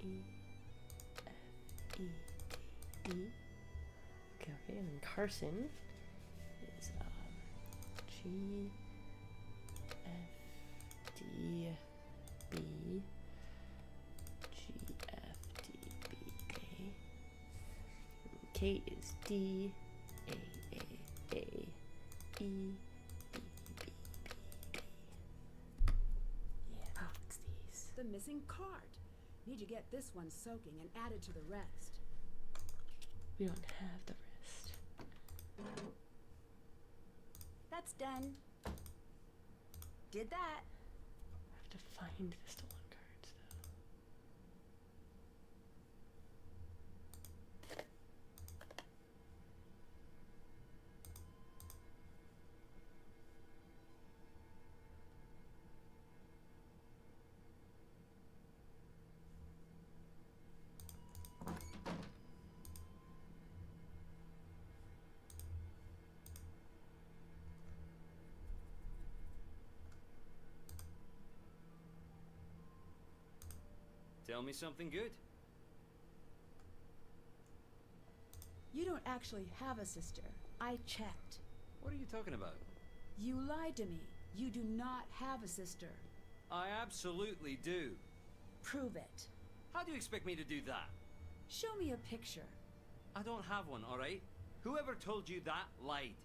E, F, E, D, E. Okay, and then Carson is G, F, D, B, G, F, D, B, A. Kate is D, A, A, A, E, B, B, B, B. Yeah, oh, it's these. The missing card. Need to get this one soaking and add it to the rest. We don't have the rest. That's done. Did that. I have to find the stolen cards, though. Tell me something good. You don't actually have a sister. I checked. What are you talking about? You lied to me. You do not have a sister. I absolutely do. Prove it. How do you expect me to do that? Show me a picture. I don't have one, alright? Whoever told you that lied.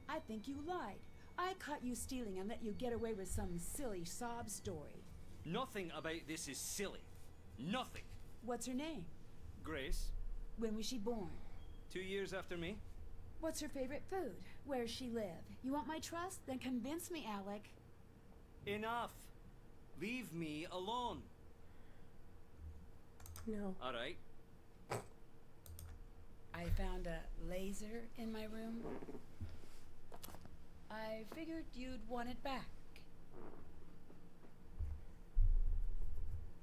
I think you lied. I caught you stealing and let you get away with some silly sob story. Nothing about this is silly. Nothing. What's her name? Grace, When was she born? 2 years after me. What's her favorite food? Where's she live? You want my trust? Then convince me, Alec. Enough. Leave me alone. No. Alright. I found a laser in my room. I figured you'd want it back.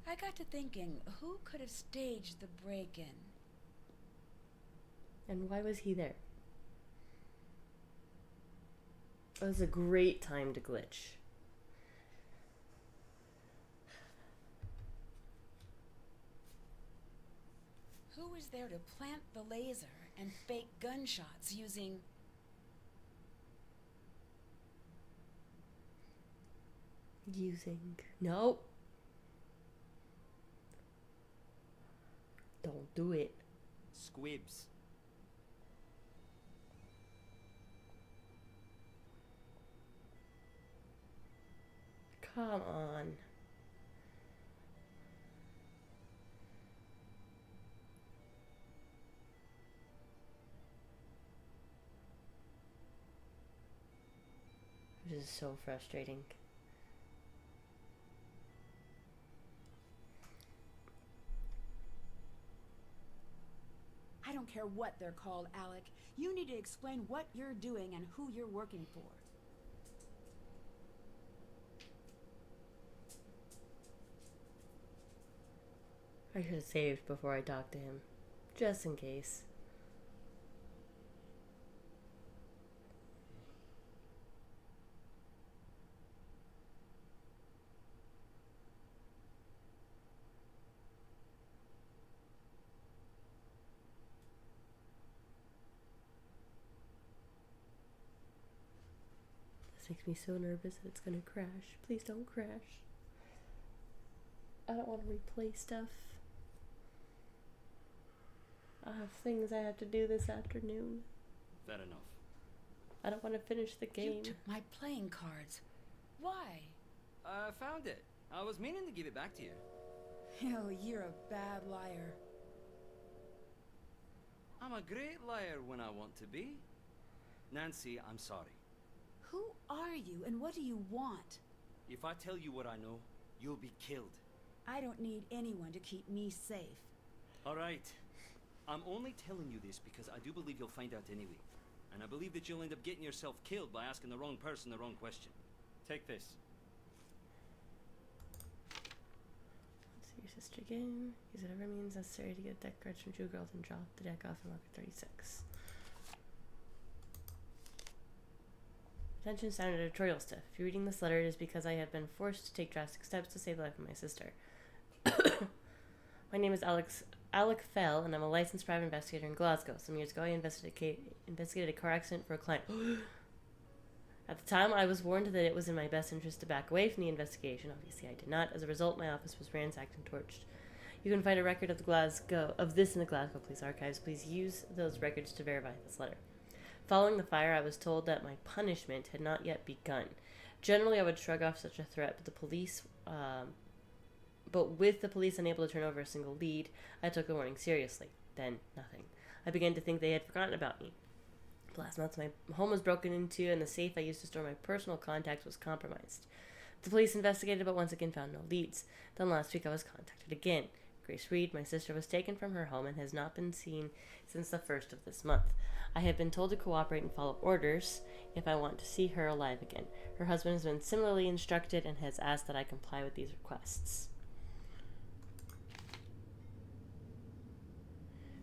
I got to thinking, who could have staged the break-in? And why was he there? It was a great time to glitch. Who was there to plant the laser and fake gunshots using... Nope. Don't do it. Squibs. Come on. This is so frustrating. I don't care what they're called, Alec. You need to explain what you're doing and who you're working for. I should have saved before I talked to him. Just in case. This makes me so nervous that it's gonna crash. Please don't crash. I don't want to replay stuff. I have things I have to do this afternoon. Fair enough. I don't want to finish the game. You took my playing cards. Why? I found it. I was meaning to give it back to you. Oh, you're a bad liar. I'm a great liar when I want to be. Nancy, I'm sorry. Who are you and what do you want? If I tell you what I know, you'll be killed. I don't need anyone to keep me safe. All right. I'm only telling you this because I do believe you'll find out anyway. And I believe that you'll end up getting yourself killed by asking the wrong person the wrong question. Take this. Let's see your sister again. Use whatever means necessary to get deck cards from True Girls and drop the deck off in market 36. Attention sound editorial stuff. If you're reading this letter, it is because I have been forced to take drastic steps to save the life of my sister. My name is Alec Fell, and I'm a licensed private investigator in Glasgow. Some years ago, I investigated a car accident for a client. At the time, I was warned that it was in my best interest to back away from the investigation. Obviously, I did not. As a result, my office was ransacked and torched. You can find a record of this in the Glasgow Police Archives. Please use those records to verify this letter. Following the fire, I was told that my punishment had not yet begun. Generally, I would shrug off such a threat, but with the police unable to turn over a single lead, I took the warning seriously. Then, nothing. I began to think they had forgotten about me. Last month, my home was broken into, and the safe I used to store my personal contacts was compromised. The police investigated, but once again found no leads. Then last week, I was contacted again. Grace Reed, my sister, was taken from her home and has not been seen since the 1st of this month. I have been told to cooperate and follow orders if I want to see her alive again. Her husband has been similarly instructed and has asked that I comply with these requests.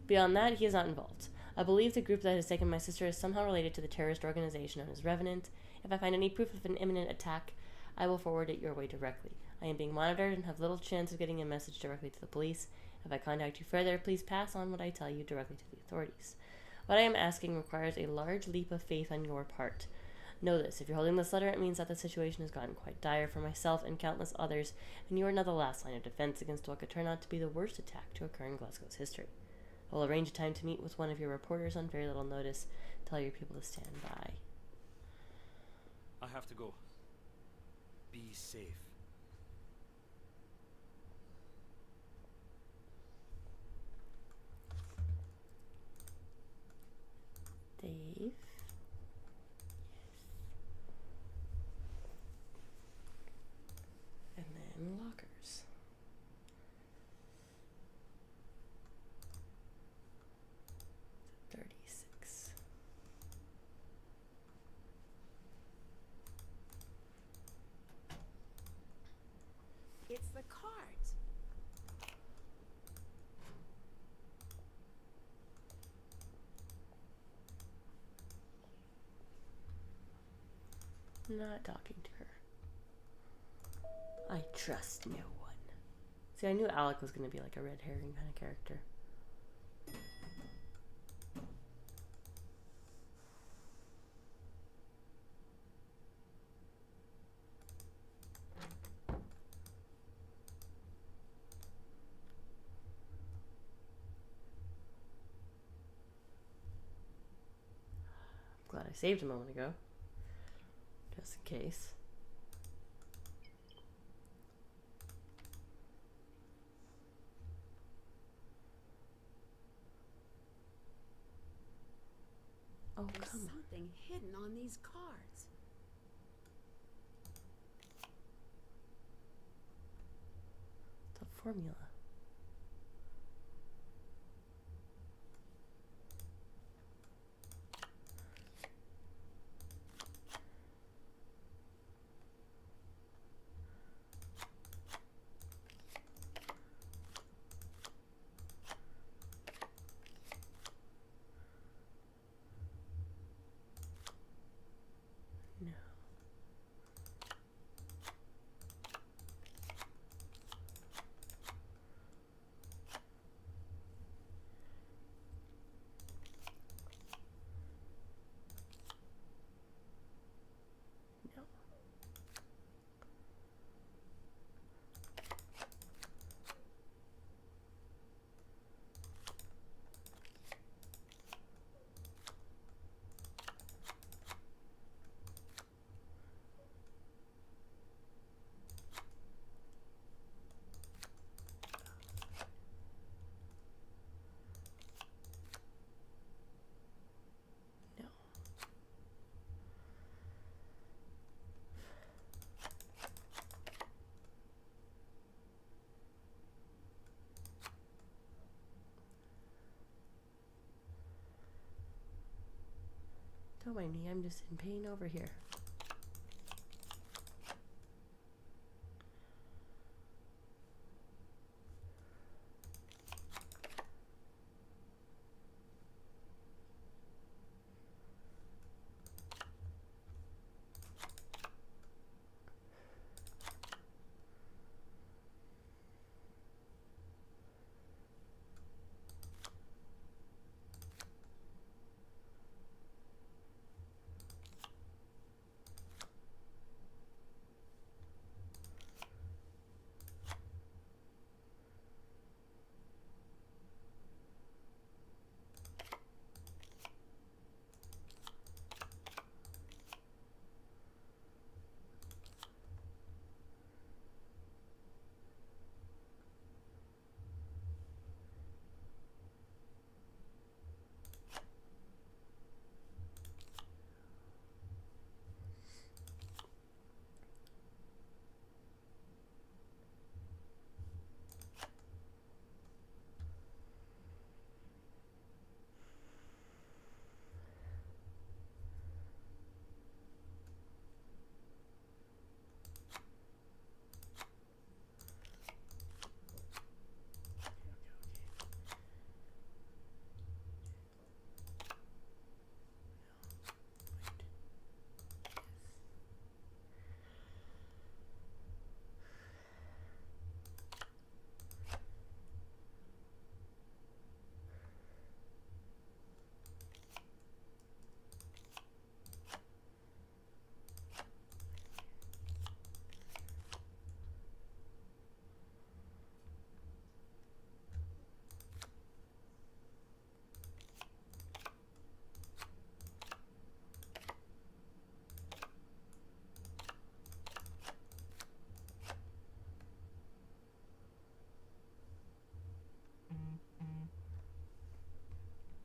Beyond that, he is not involved. I believe the group that has taken my sister is somehow related to the terrorist organization known as Revenant. If I find any proof of an imminent attack, I will forward it your way directly. I am being monitored and have little chance of getting a message directly to the police. If I contact you further, please pass on what I tell you directly to the authorities. What I am asking requires a large leap of faith on your part. Know this, if you're holding this letter, it means that the situation has gotten quite dire for myself and countless others, and you are now the last line of defense against what could turn out to be the worst attack to occur in Glasgow's history. I will arrange a time to meet with one of your reporters on very little notice. Tell your people to stand by. I have to go. Be safe. Dave. And then lockers. It's the cards. Not talking to her. I trust no one. See, I knew Alec was going to be like a red herring kind of character. Glad I saved a moment ago. Just in case. Oh, There's come on. something hidden on these cards. formula? No. No. No. Don't mind me, I'm just in pain over here.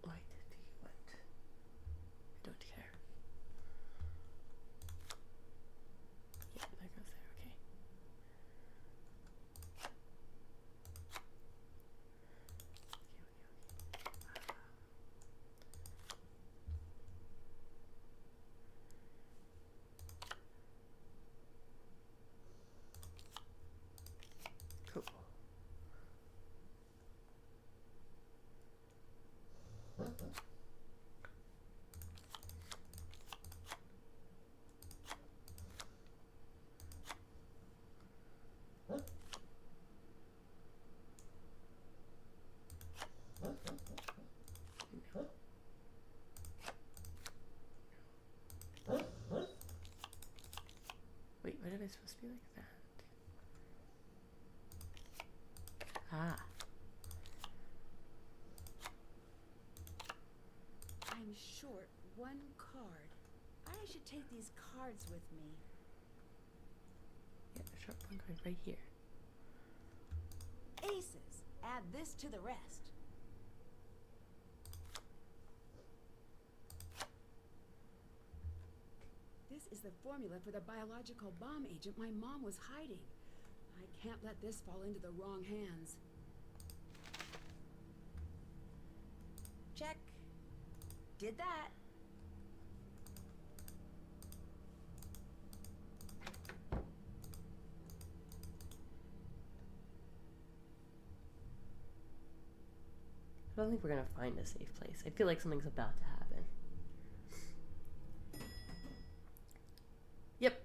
Why did he want? I don't care. Yeah, that goes there, okay. Cool. Wait, what am I supposed to be like that? Ah. I'm short one card. I should take these cards with me. Yeah, short one card right here. Aces. Add this to the rest. This is the formula for the biological bomb agent my mom was hiding. I can't let this fall into the wrong hands. Check. Did that. I don't think we're gonna find a safe place. I feel like something's about to happen. Yep.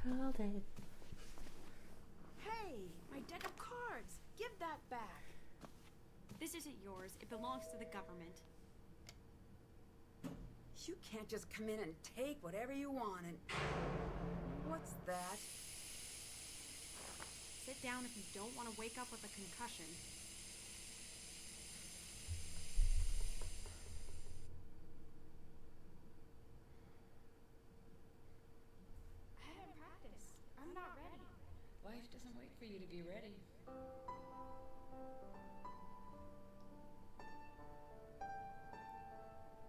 Called it. Hey, my deck of cards. Give that back. This isn't yours. It belongs to the government. You can't just come in and take whatever you want and... What's that? Sit down if you don't want to wake up with a concussion. I haven't practiced. I'm not ready. Life doesn't wait for you to be ready.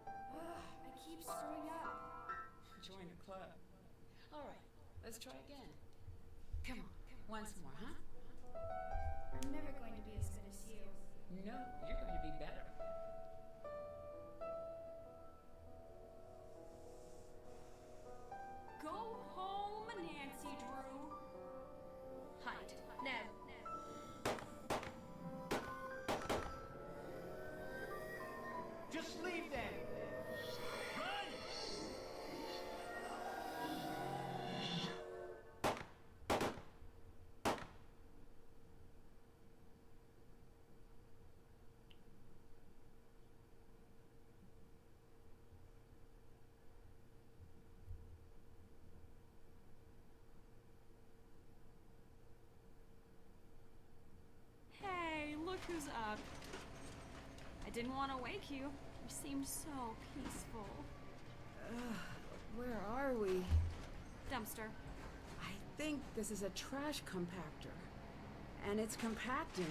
I keep screwing up. Join a club. All right, let's try again. Come on, once more, huh? I'm never going to be as good as you. No, you're going to be better. Go home, Nancy Drew. Hide. Now. Just leave then! Run! Hey, look who's up. I didn't want to wake you. You seemed so peaceful. Where are we? Dumpster. I think this is a trash compactor. And it's compacting.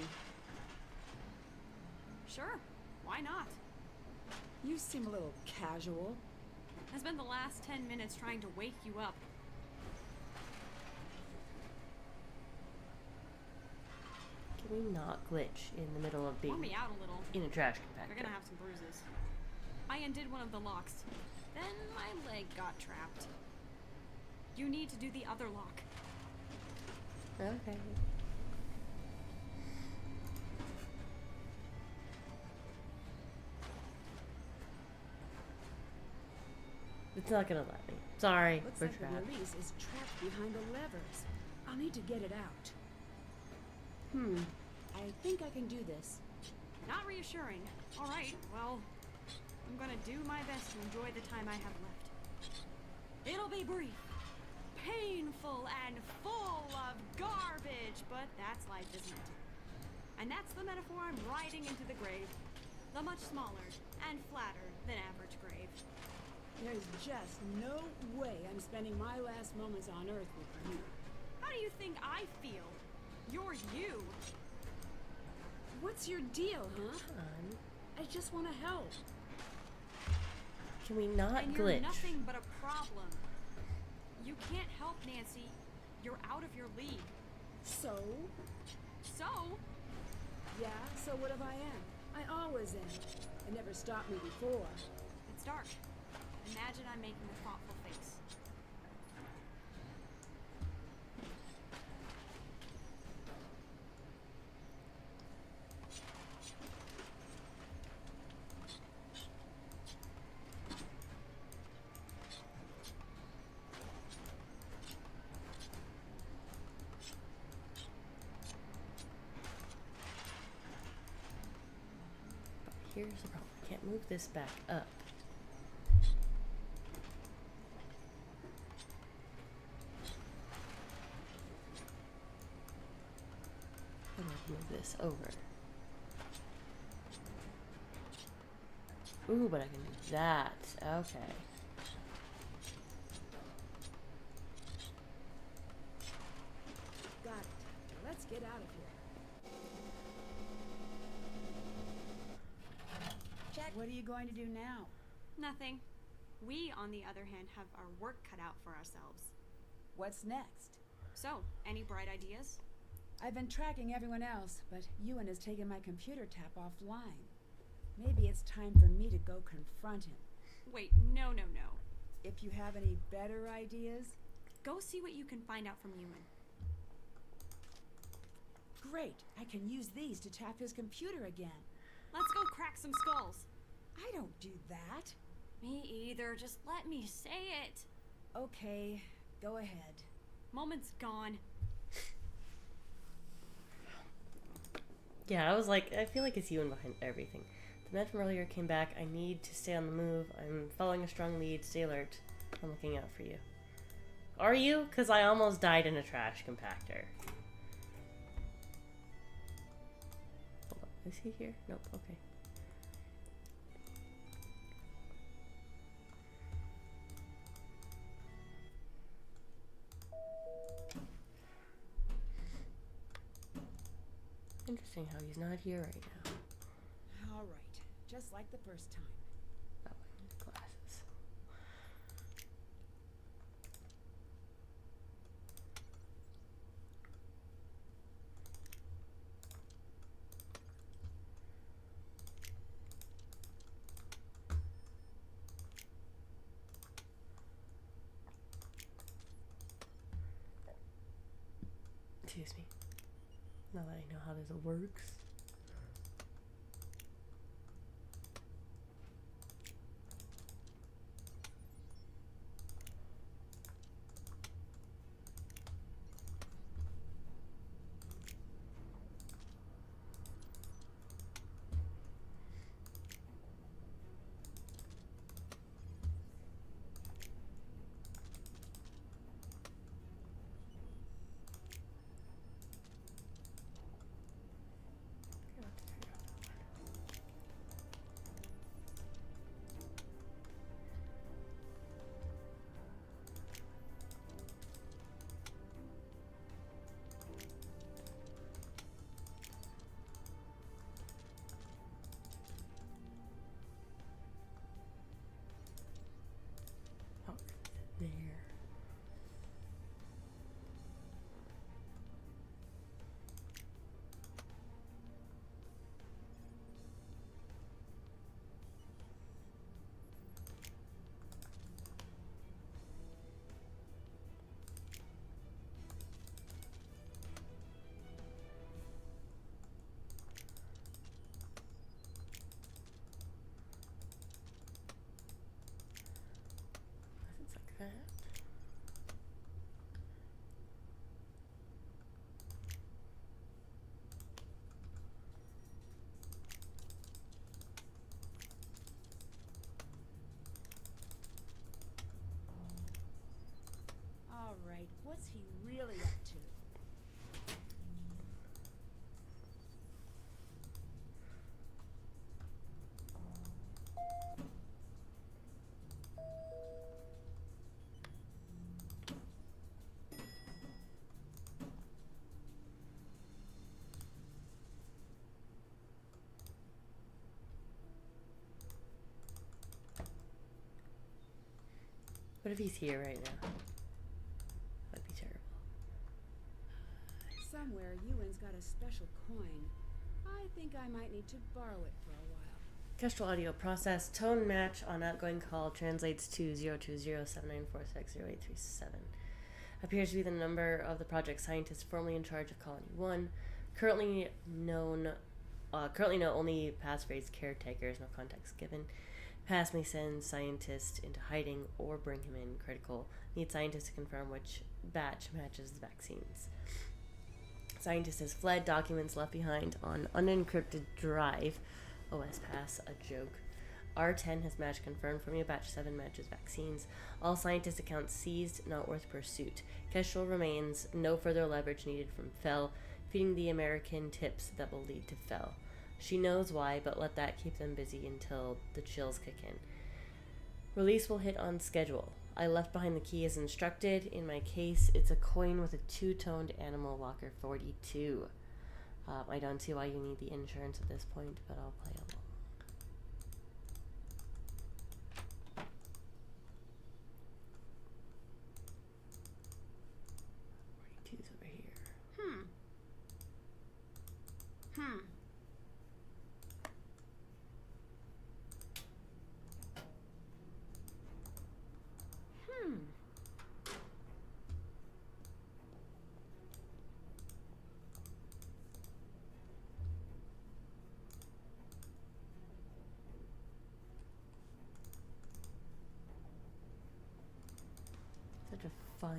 Sure. Why not? You seem a little casual. I spent the last 10 minutes trying to wake you up. Can we not glitch in the middle of Pour being me out a little. in a trash You're compactor? gonna have some bruises. I undid one of the locks. Then my leg got trapped. You need to do the other lock. Okay. It's not gonna let me. Sorry, Looks we're like trapped. the release is trapped behind the levers. I'll need to get it out. I think I can do this. Not reassuring. Alright, well, I'm gonna do my best to enjoy the time I have left. It'll be brief, painful, and full of garbage, but that's life, isn't it? And that's the metaphor I'm riding into the grave. The much smaller and flatter than average grave. There's just no way I'm spending my last moments on Earth with you. How do you think I feel? You're you. What's your deal, huh? I just want to help. Can we not And you're glitch? nothing but a problem. You can't help, Nancy. You're out of your league. So? So, Yeah, so what if I am? I always am. It never stopped me before. it's dark. Imagine I'm making a thoughtful face. Here's the problem. I can't move this back up. I'm gonna move this over. Ooh, but I can do that. Okay. Got it. Let's get out of here. Check. What are you going to do now? Nothing. We, on the other hand, have our work cut out for ourselves. What's next? So, any bright ideas? I've been tracking everyone else, but Ewan has taken my computer tap offline. Maybe it's time for me to go confront him. Wait, no. If you have any better ideas? Go see what you can find out from Ewan. Great, I can use these to tap his computer again. Let's go crack some skulls. I don't do that. Me either, just let me say it. Okay, go ahead. Moment's gone. Yeah, I was like, I feel like it's Ewan behind everything. The man from earlier came back. I need to stay on the move. I'm following a strong lead. Stay alert. I'm looking out for you. Are you? Because I almost died in a trash compactor. Hold on. Is he here? Nope. Okay. Interesting how he's not here right now. All right, just like the first time. Oh, I need glasses. Excuse me. Now that I know how this works. Oh, there. It's like that. All right, what's he really up to? What if he's here right now? That'd be terrible. Somewhere Ewan's got a special coin. I think I might need to borrow it for a while. Kestrel audio process. Tone match on outgoing call translates to 02079460837. Appears to be the number of the project scientist formerly in charge of Colony 1. Currently know only passphrase caretakers, no context given. Past may send scientist into hiding or bring him in. Critical. Need scientist to confirm which batch matches the vaccines. Scientist has fled. Documents left behind on unencrypted drive. OS pass, a joke. R10 has match confirmed for me. Batch 7 matches vaccines. All scientist accounts seized, not worth pursuit. Kestrel remains. No further leverage needed from Fel. Feeding the American tips that will lead to Fel. She knows why, but let that keep them busy until the chills kick in. Release will hit on schedule. I left behind the key as instructed. In my case, it's a coin with a two-toned animal walker 42. I don't see why you need the insurance at this point, but I'll play along. 42.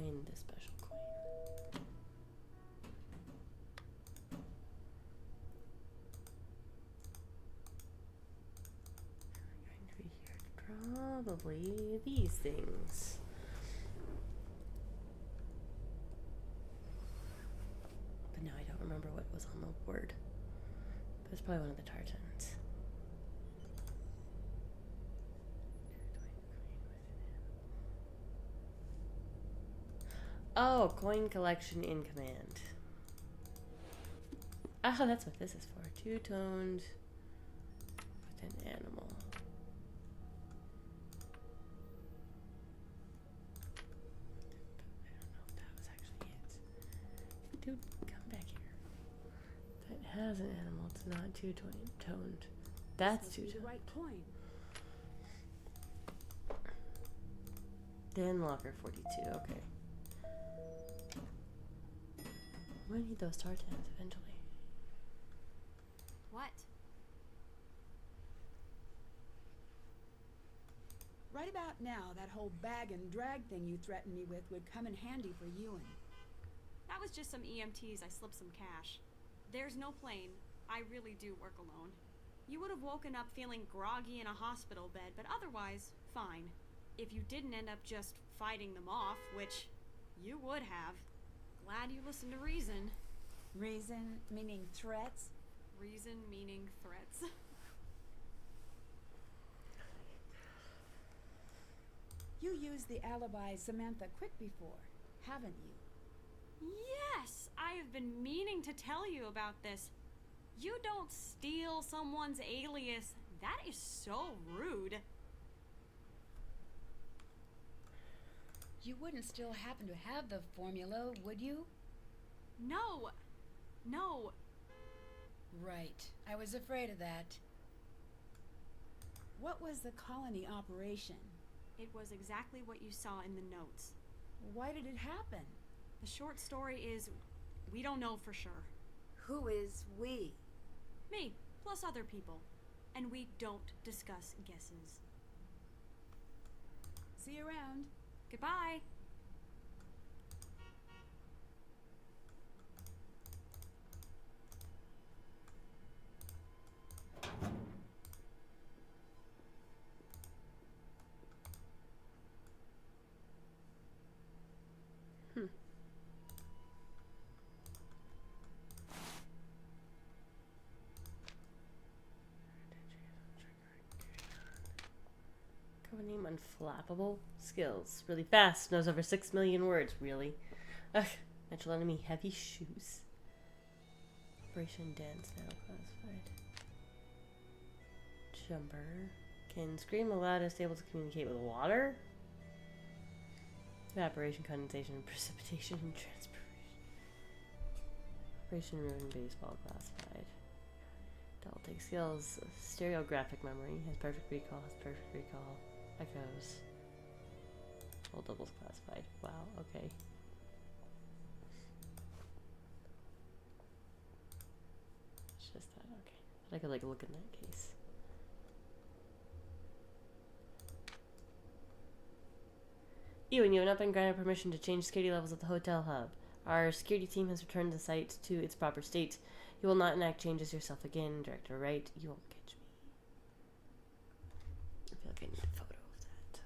find this special coin. Going to be here. Probably these things. But now I don't remember what was on the board. But it's probably one of the tartans. Oh, coin collection in command. Oh, that's what this is for. Two-toned with an animal. I don't know if that was actually it. Dude, come back here. That has an animal. It's not two-toned. That's This must be the two-toned. right coin. Dan Locker 42. Okay. We're gonna need those tartans eventually. What? Right about now, that whole bag and drag thing you threatened me with would come in handy for Ewan. That was just some EMTs. I slipped some cash. There's no plane. I really do work alone. You would have woken up feeling groggy in a hospital bed, but otherwise, fine. If you didn't end up just fighting them off, which you would have. Glad you listened to reason. Reason meaning threats? Reason meaning threats. You used the alibi Samantha Quick before, haven't you? Yes! I have been meaning to tell you about this. You don't steal someone's alias. That is so rude. You wouldn't still happen to have the formula, would you? No. No. Right. I was afraid of that. What was the colony operation? It was exactly what you saw in the notes. Why did it happen? The short story is, we don't know for sure. Who is we? Me, plus other people. And we don't discuss guesses. See you around. Goodbye. Cover name unflappable. Skills. Really fast. Knows over 6 million words. Really? Ugh. Natural enemy. Heavy shoes. Operation Dance now classified. Jumper. Can scream the loudest. Able to communicate with water. Evaporation, condensation, precipitation, and transpiration. Operation Ruin Baseball classified. Double take skills. Stereographic memory. Has perfect recall. Echoes. All doubles classified. Wow, okay. It's just that, okay. But I could like look in that case. Ewan, you have not been granted permission to change security levels at the hotel hub. Our security team has returned the site to its proper state. You will not enact changes yourself again. Director Wright, you won't catch me. I feel like I need a photo of that.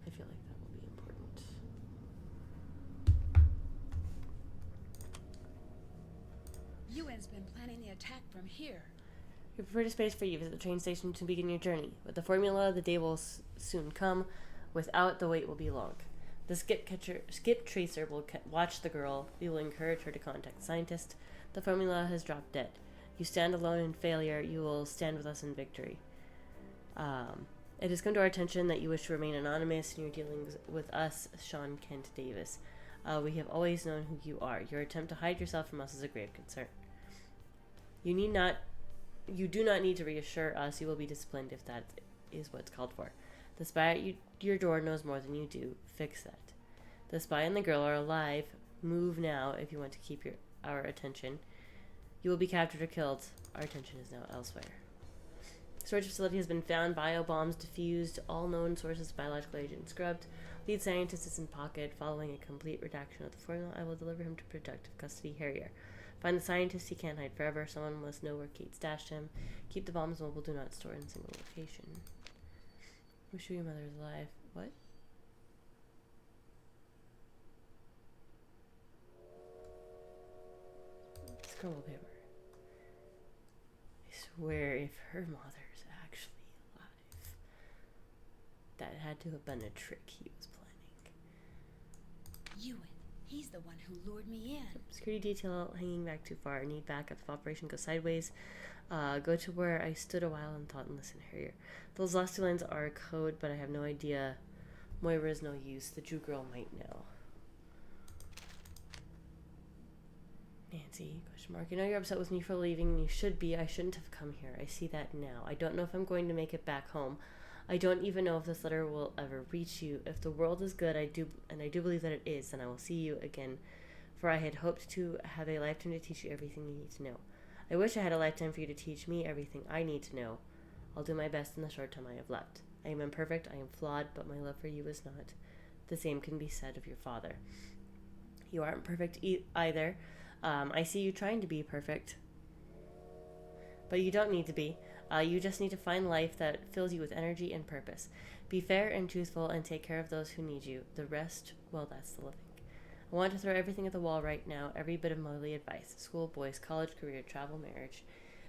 I feel like that will be important. Ewan's been planning the attack from here. You prefer to space for you. Visit the train station to begin your journey. With the formula, the day will soon come. Without, the wait will be long. The skip tracer will watch the girl. We will encourage her to contact the scientist. The formula has dropped dead. You stand alone in failure. You will stand with us in victory. It has come to our attention that you wish to remain anonymous in your dealings with us, Sean Kent Davis. We have always known who you are. Your attempt to hide yourself from us is a grave concern. You do not need to reassure us. You will be disciplined if that is what's called for. The spy at your door knows more than you do. Fix that. The spy and the girl are alive. Move now if you want to keep our attention. You will be captured or killed. Our attention is now elsewhere. Storage facility has been found, bio bombs defused, all known sources of biological agents scrubbed. Lead scientist is in pocket. Following a complete redaction of the formula, I will deliver him to protective custody. Harrier. Find the scientist. He can't hide forever. Someone must know where Kate stashed him. Keep the bombs mobile. Do not store in a single location. Wish you your mother is alive. What? Scroll paper. I swear, if her mother's actually alive, that had to have been a trick he was planning. Ewan, he's the one who lured me in. Security detail hanging back too far. Need backup if operation goes sideways. Go to where I stood a while and thought and listen, Harrier. Those last two lines are code, but I have no idea. Moira is no use. The Jew girl might know. Nancy, question mark. You know you're upset with me for leaving, and you should be. I shouldn't have come here. I see that now. I don't know if I'm going to make it back home. I don't even know if this letter will ever reach you. If the world is good, I do believe that it is, then I will see you again. For I had hoped to have a lifetime to teach you everything you need to know. I wish I had a lifetime for you to teach me everything I need to know. I'll do my best in the short time I have left. I am imperfect, I am flawed, but my love for you is not. The same can be said of your father. You aren't perfect either. I see you trying to be perfect. But you don't need to be. You just need to find life that fills you with energy and purpose. Be fair and truthful and take care of those who need you. The rest, well, that's the living. I want to throw everything at the wall right now, every bit of motherly advice. School, boys, college, career, travel, marriage.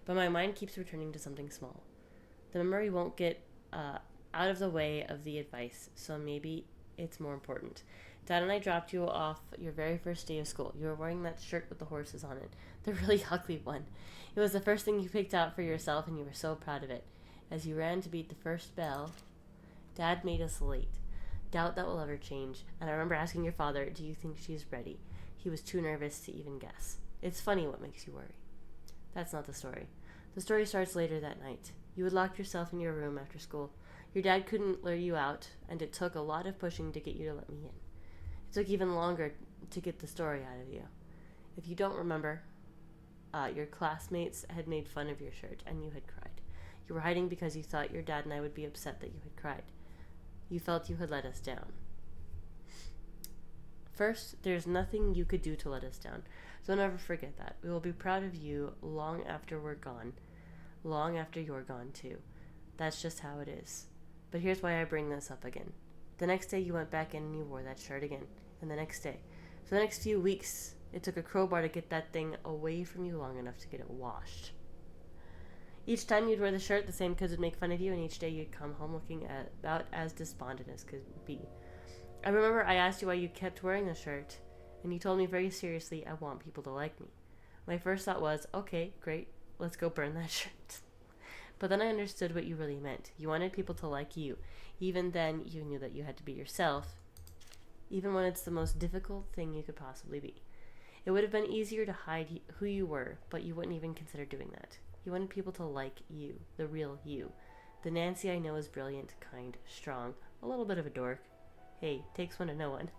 But my mind keeps returning to something small. The memory won't get out of the way of the advice, so maybe it's more important. Dad and I dropped you off your very first day of school. You were wearing that shirt with the horses on it, the really ugly one. It was the first thing you picked out for yourself, and you were so proud of it. As you ran to beat the first bell, Dad made us late. Doubt that will ever change. And I remember asking your father, do you think she's ready? He was too nervous to even guess. It's funny what makes you worry. That's not the story. The story starts later that night. You had locked yourself in your room after school. Your dad couldn't lure you out, and it took a lot of pushing to get you to let me in. It took even longer to get the story out of you. If you don't remember, your classmates had made fun of your shirt, and you had cried. You were hiding because you thought your dad and I would be upset that you had cried. You felt you had let us down. First, there's nothing you could do to let us down. Don't ever forget that. We will be proud of you long after we're gone. Long after you're gone, too. That's just how it is. But here's why I bring this up again. The next day you went back in and you wore that shirt again. And the next day. For the next few weeks, it took a crowbar to get that thing away from you long enough to get it washed. Each time you'd wear the shirt, the same kids would make fun of you, and each day you'd come home looking about as despondent as could be. I remember I asked you why you kept wearing the shirt, and you told me very seriously, I want people to like me. My first thought was, okay, great, let's go burn that shirt. But then I understood what you really meant. You wanted people to like you. Even then, you knew that you had to be yourself, even when it's the most difficult thing you could possibly be. It would have been easier to hide who you were, but you wouldn't even consider doing that. You wanted people to like you, the real you. The Nancy I know is brilliant, kind, strong, a little bit of a dork. Hey, takes one to know one.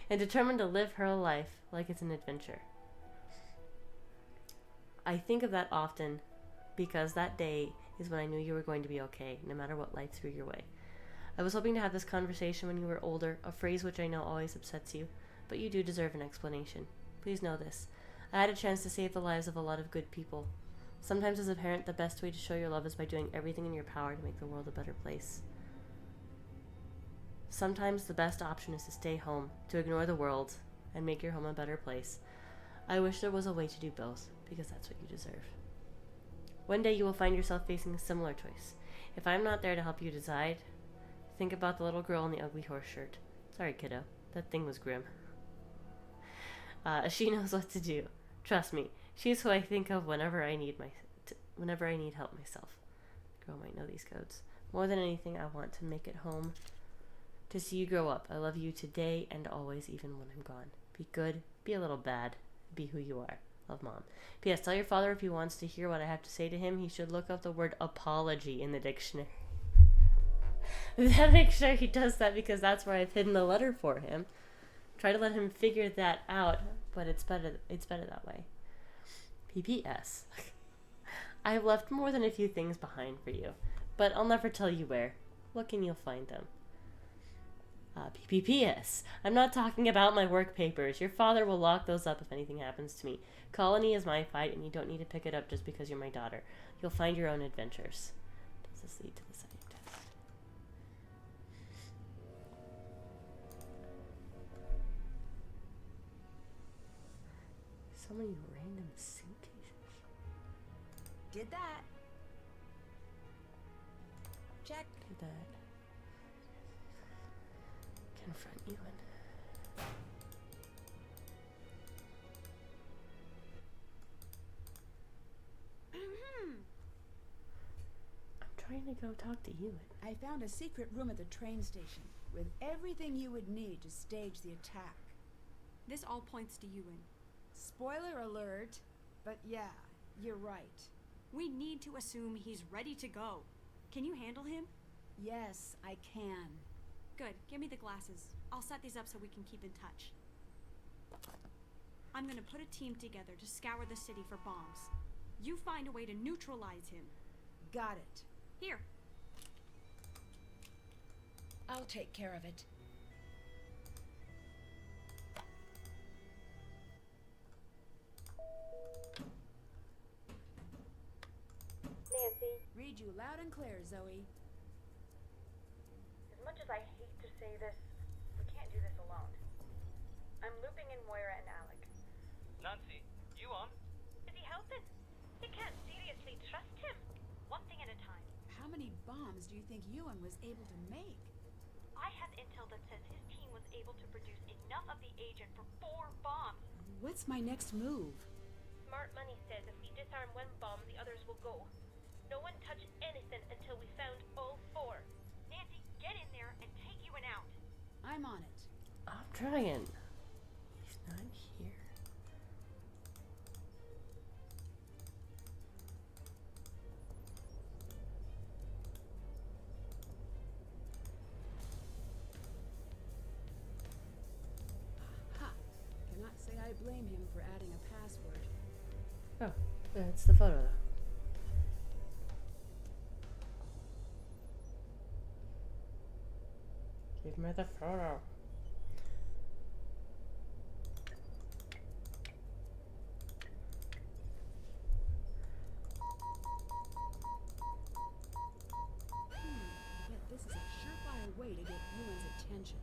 And determined to live her life like it's an adventure. I think of that often because that day is when I knew you were going to be okay, no matter what life threw your way. I was hoping to have this conversation when you were older, a phrase which I know always upsets you, but you do deserve an explanation. Please know this. I had a chance to save the lives of a lot of good people. Sometimes as a parent, the best way to show your love is by doing everything in your power to make the world a better place. Sometimes the best option is to stay home, to ignore the world, and make your home a better place. I wish there was a way to do both, because that's what you deserve. One day you will find yourself facing a similar choice. If I'm not there to help you decide, think about the little girl in the ugly horse shirt. Sorry, kiddo. That thing was grim. She knows what to do. Trust me, she's who I think of whenever I need help myself. Girl might know these codes. More than anything, I want to make it home to see you grow up. I love you today and always, even when I'm gone. Be good, be a little bad, be who you are. Love, Mom. P.S. Tell your father if he wants to hear what I have to say to him, he should look up the word apology in the dictionary. Then make sure he does that, because that's where I've hidden the letter for him. Try to let him figure that out, but it's better that way. P.P.S. I have left more than a few things behind for you, but I'll never tell you where. Look and you'll find them. PPPS. I'm not talking about my work papers. Your father will lock those up if anything happens to me. Colony is my fight, and you don't need to pick it up just because you're my daughter. You'll find your own adventures. Does this lead to the same test? So many random suitcases. Did that. Check. Did that. Confront you I'm trying to go talk to Ewan. I found a secret room at the train station with everything you would need to stage the attack. This all points to Ewan. Spoiler alert, but yeah, you're right. We need to assume he's ready to go. Can you handle him? Yes, I can. Good. Give me the glasses. I'll set these up so we can keep in touch. I'm gonna put a team together to scour the city for bombs. You find a way to neutralize him. Got it. Here. I'll take care of it. Nancy, Read you loud and clear, Zoe. as much as I hate to say this, we can't do this alone. I'm looping in Moira and Alec. Nancy, you on? Is he helping? You can't seriously trust him. One thing at a time. How many bombs do you think Ewan was able to make? I have intel that says his team was able to produce enough of the agent for 4 bombs. What's my next move? Smart Money says if we disarm one bomb, the others will go. No one touch anything until we found all 4. Nancy, get in there and take Ewan out. I'm on it. I'm trying. He's not here. Ha! Cannot say I blame him for adding a password. Oh, it's the photo though. Give me the photo. I bet this is a surefire way to get Ewan's attention.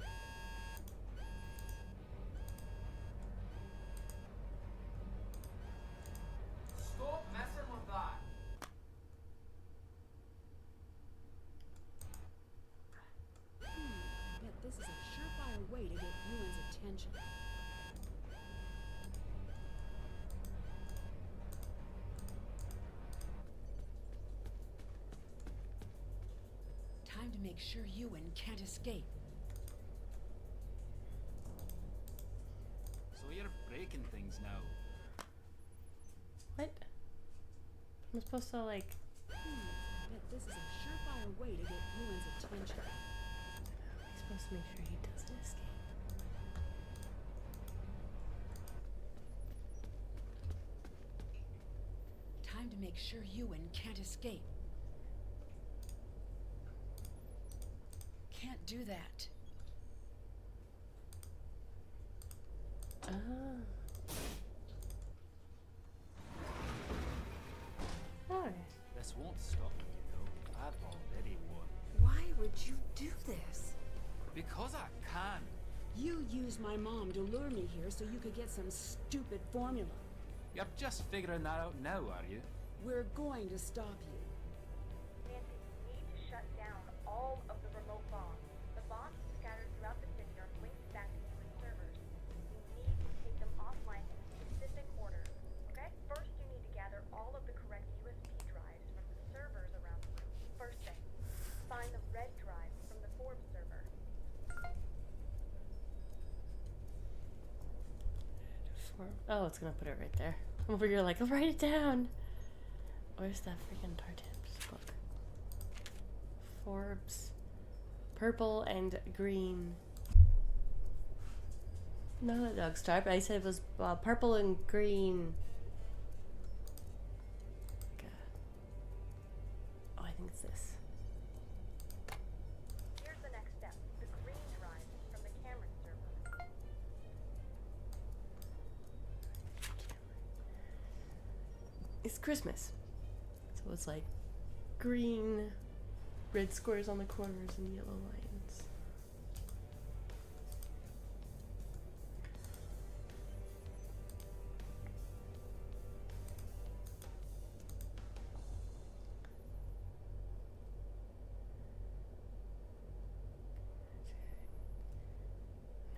Stop messing with that. I bet this is a surefire way to get Ewan's attention. Time to make sure Ewan can't escape. So you're breaking things now. What? I'm supposed to like. I bet this is a surefire way to get Ewan's attention. He's supposed to make sure he doesn't escape. Time to make sure Ewan can't escape. Can't do that. Oh. This won't stop me, you know. I've already won. Why would you do this? Because I can. You used my mom to lure me here so you could get some stupid formula. You're just figuring that out now, are you? We're going to stop you. Nancy, we need to shut down all of the remote bombs. The bombs scattered throughout the city are linked back to US servers. You need to take them offline in specific order. Okay? First, you need to gather all of the correct USB drives from the servers around the room. First thing, find the red drive from the Forbes server. Oh, it's gonna put it right there. Over here, like, write it down. Where's that freaking Tartips book? Forbes, purple and green. No, the dog star, but I said it was purple and green. Christmas. So it's like green, red squares on the corners and yellow lines.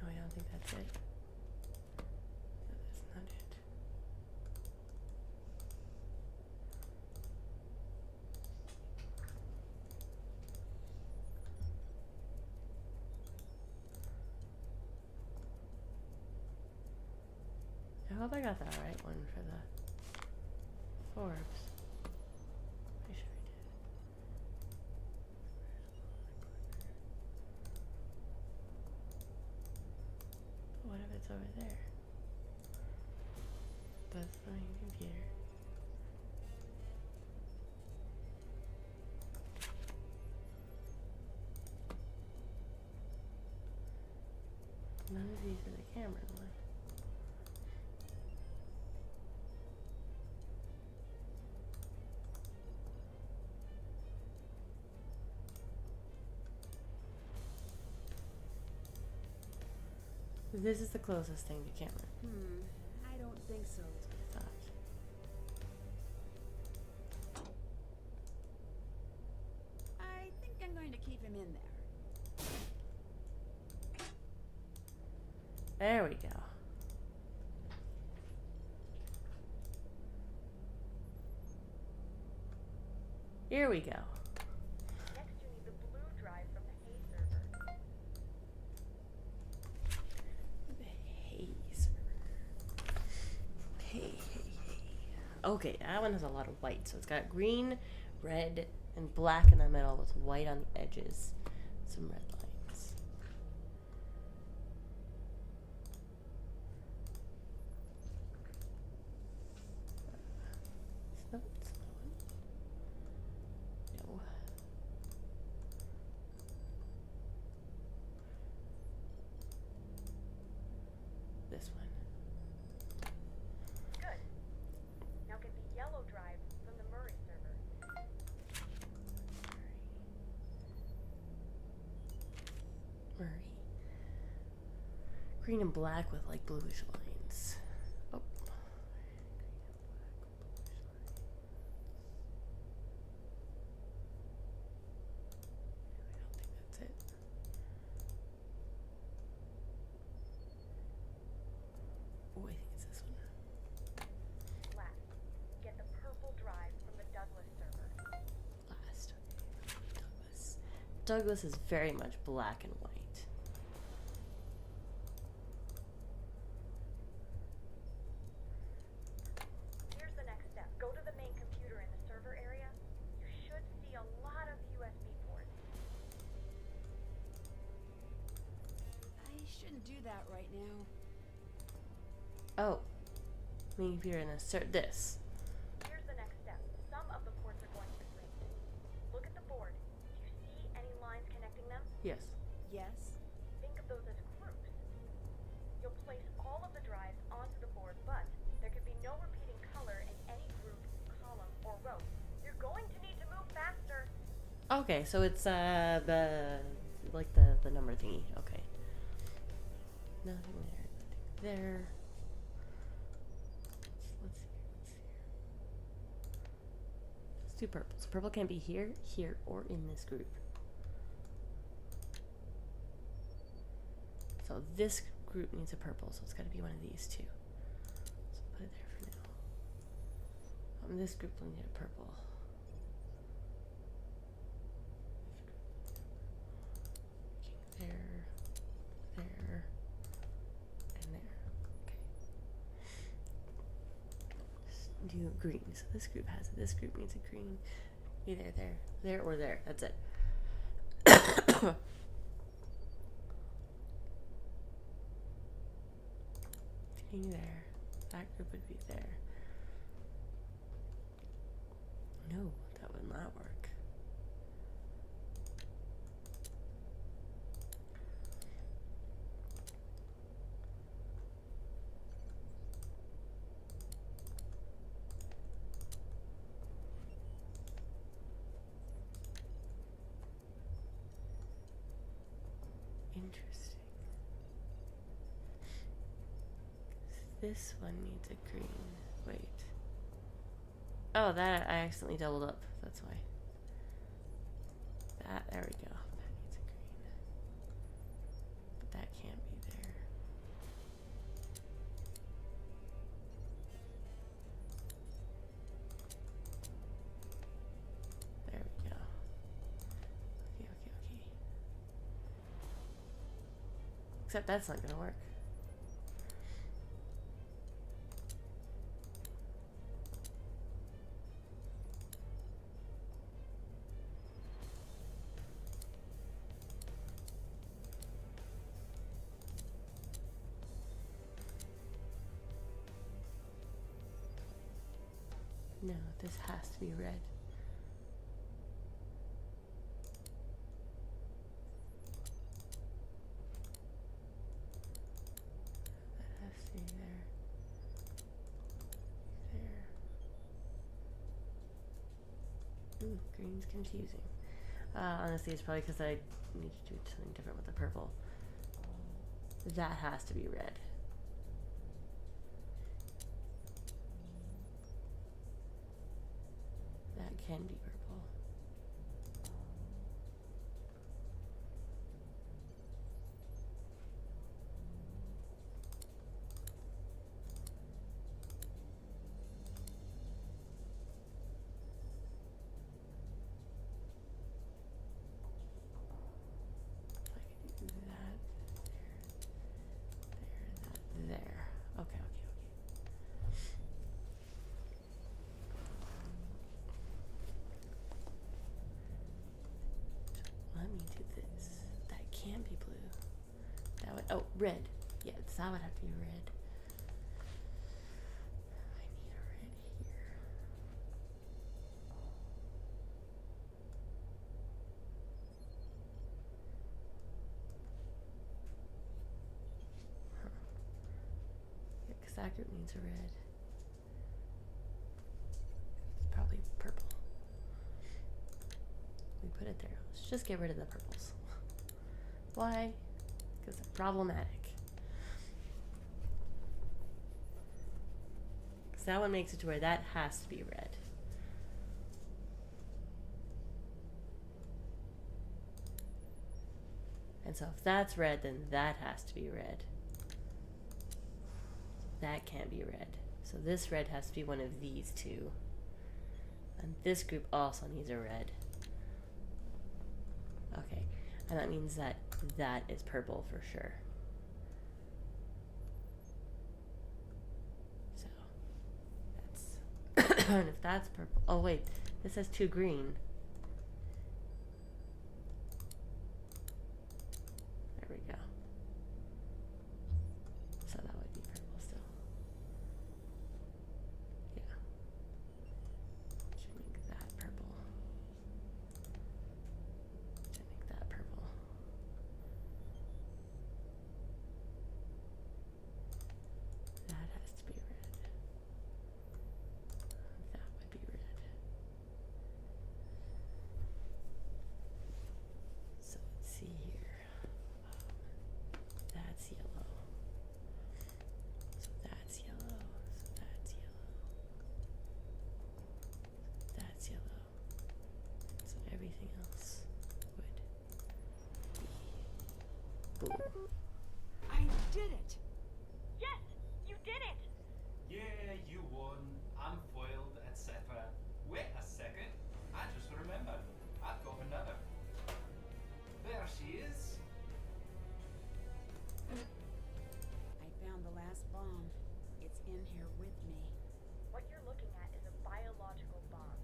No, I don't think that's it. That's not it. I hope I got the right one for the Forbes. Pretty sure I did. But what if it's over there? That's my computer. None of these are the Cameron one. This is the closest thing to Cameron. I don't think so. I thought. I think I'm going to keep him in there. There we go. Here we go. Next, you need the blue drive from the Hay server. The haze. Hey. Okay, that one has a lot of white. So it's got green, red, and black in the middle with white on the edges. Some red lines. Nope, it's not one. No. This one. Good. Now get the yellow drive from the Murray server. Murray. Green and black with like bluish lines. Oh. I don't think that's it. Oh, I think it's this one. Last, get the purple drive from the Douglas server. Last. Douglas. Douglas is very much black and white. Here's the next step. Go to the main computer in the server area. You should see a lot of USB ports. I shouldn't do that right now. Oh. Main computer in this. Here's the next step. Some of the ports are going to be linked. Look at the board. Do you see any lines connecting them? Yes. Yes? Think of those as groups. You'll place all of the drives onto the board, but there can be no repeating color in any group, column, or row. You're going to need to move faster. Okay, so it's the number thingy. Okay. Nothing there. Nothing there. Let's see. Let's do purple. So purple can be here, here, or in this group. So this group needs a purple, so it's got to be one of these two. So put it there for now. This group will need a purple. There, and there. Okay. Do green. So this group has it. This group needs a green. Either there, or there. That's it. Green there. That group would be there. No, that would not work. Interesting. This one needs a green. Wait. Oh, that I accidentally doubled up. That's why. There we go. That needs a green. But that can't be there. There we go. Okay. Except that's not gonna work. No, this has to be red. That has to be there. There. Ooh, green's confusing. Honestly, it's probably because I need to do something different with the purple. That has to be red. That can be purple. I can do that. There. Okay. Let me do this. That can be blue. That would, oh, red. Yeah, that would have to be red. I need a red here. Huh. Yeah, because that group needs a red. It's probably purple. We put it there. Let's just get rid of the purples. Why? Because they're problematic. Because that one makes it to where that has to be red. And so if that's red, then that has to be red. That can't be red. So this red has to be one of these two. And this group also needs a red. Okay, and that means that that is purple for sure. So, that's... and if that's purple... Oh, wait. This has 2 green. There we go. So that would be purple still. Yeah. Should make that purple. Should make that purple. That has to be red. That would be red. So let's see here. That's yellow. So that's yellow. So that's yellow. That's yellow. So everything else would be blue. I did it! Yes, you did it! Yeah, you won. I'm foiled, etc. Wait a second. I just remembered. I've got another. There she is. I found the last bomb. It's in here with me. What you're looking at is a biological bomb.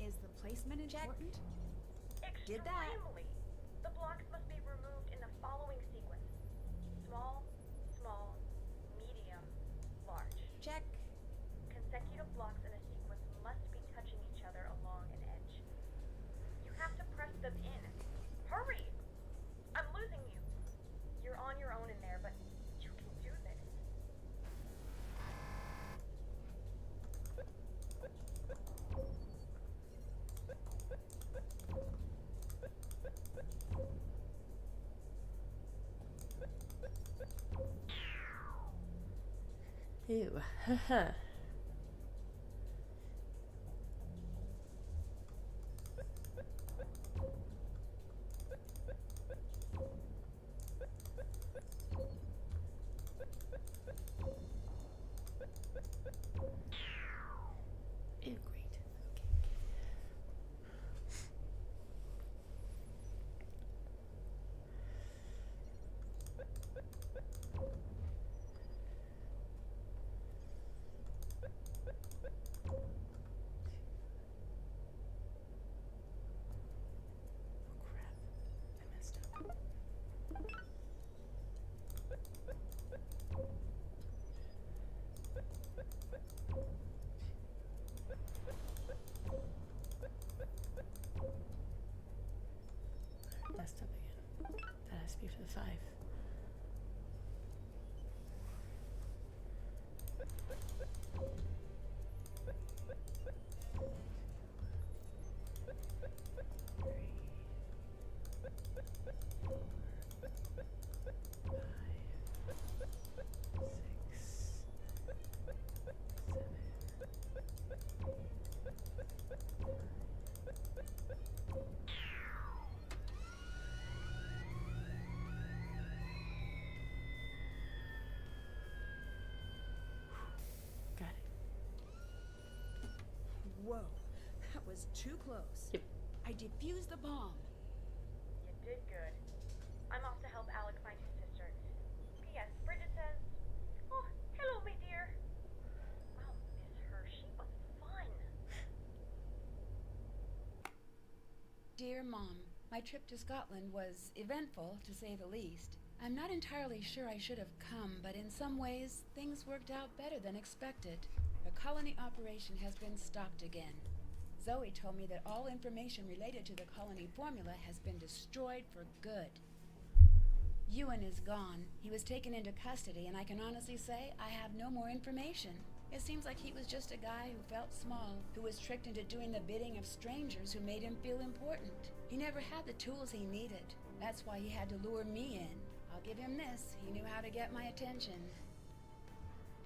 Is the placement important? Did that. Extremely. The blocks must be removed in the following sequence. Small, small, medium, large. Check. Consecutive blocks in a sequence must be touching each other along an edge. You have to press them in. Hurry! I'm losing you. You're on your own in there, but you can do this. Ew. Haha. Ew, great. Oh crap. I messed up. Messed up again. That has to be for the 5. Got it. Whoa, that was too close. Yep. I defused the bomb. You did good. I'm off to help Alec find his sister. P.S. Bridget says, "Oh, hello, my dear." I'll miss her. She was fun. Dear Mom, my trip to Scotland was eventful, to say the least. I'm not entirely sure I should have come, but in some ways, things worked out better than expected. The colony operation has been stopped again. Zoe told me that all information related to the colony formula has been destroyed for good. Ewan is gone. He was taken into custody, and I can honestly say I have no more information. It seems like he was just a guy who felt small, who was tricked into doing the bidding of strangers who made him feel important. He never had the tools he needed. That's why he had to lure me in. I'll give him this. He knew how to get my attention.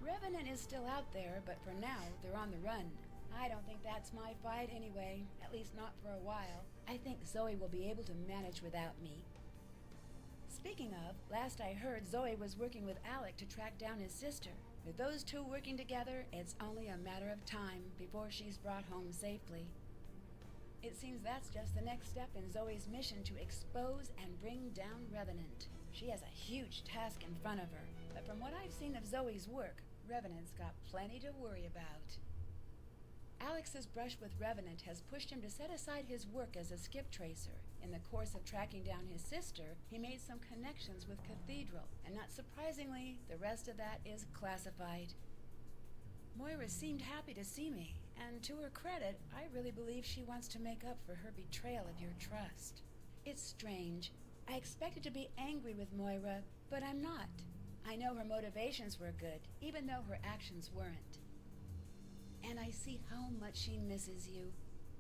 Revenant is still out there, but for now, they're on the run. I don't think that's my fight anyway, at least not for a while. I think Zoe will be able to manage without me. Speaking of, last I heard Zoe was working with Alec to track down his sister. With those two working together, it's only a matter of time before she's brought home safely. It seems that's just the next step in Zoe's mission to expose and bring down Revenant. She has a huge task in front of her, but from what I've seen of Zoe's work, Revenant's got plenty to worry about. Alex's brush with Revenant has pushed him to set aside his work as a skip tracer. In the course of tracking down his sister, he made some connections with Cathedral, and not surprisingly, the rest of that is classified. Moira seemed happy to see me, and to her credit, I really believe she wants to make up for her betrayal of your trust. It's strange. I expected to be angry with Moira, but I'm not. I know her motivations were good, even though her actions weren't. And I see how much she misses you.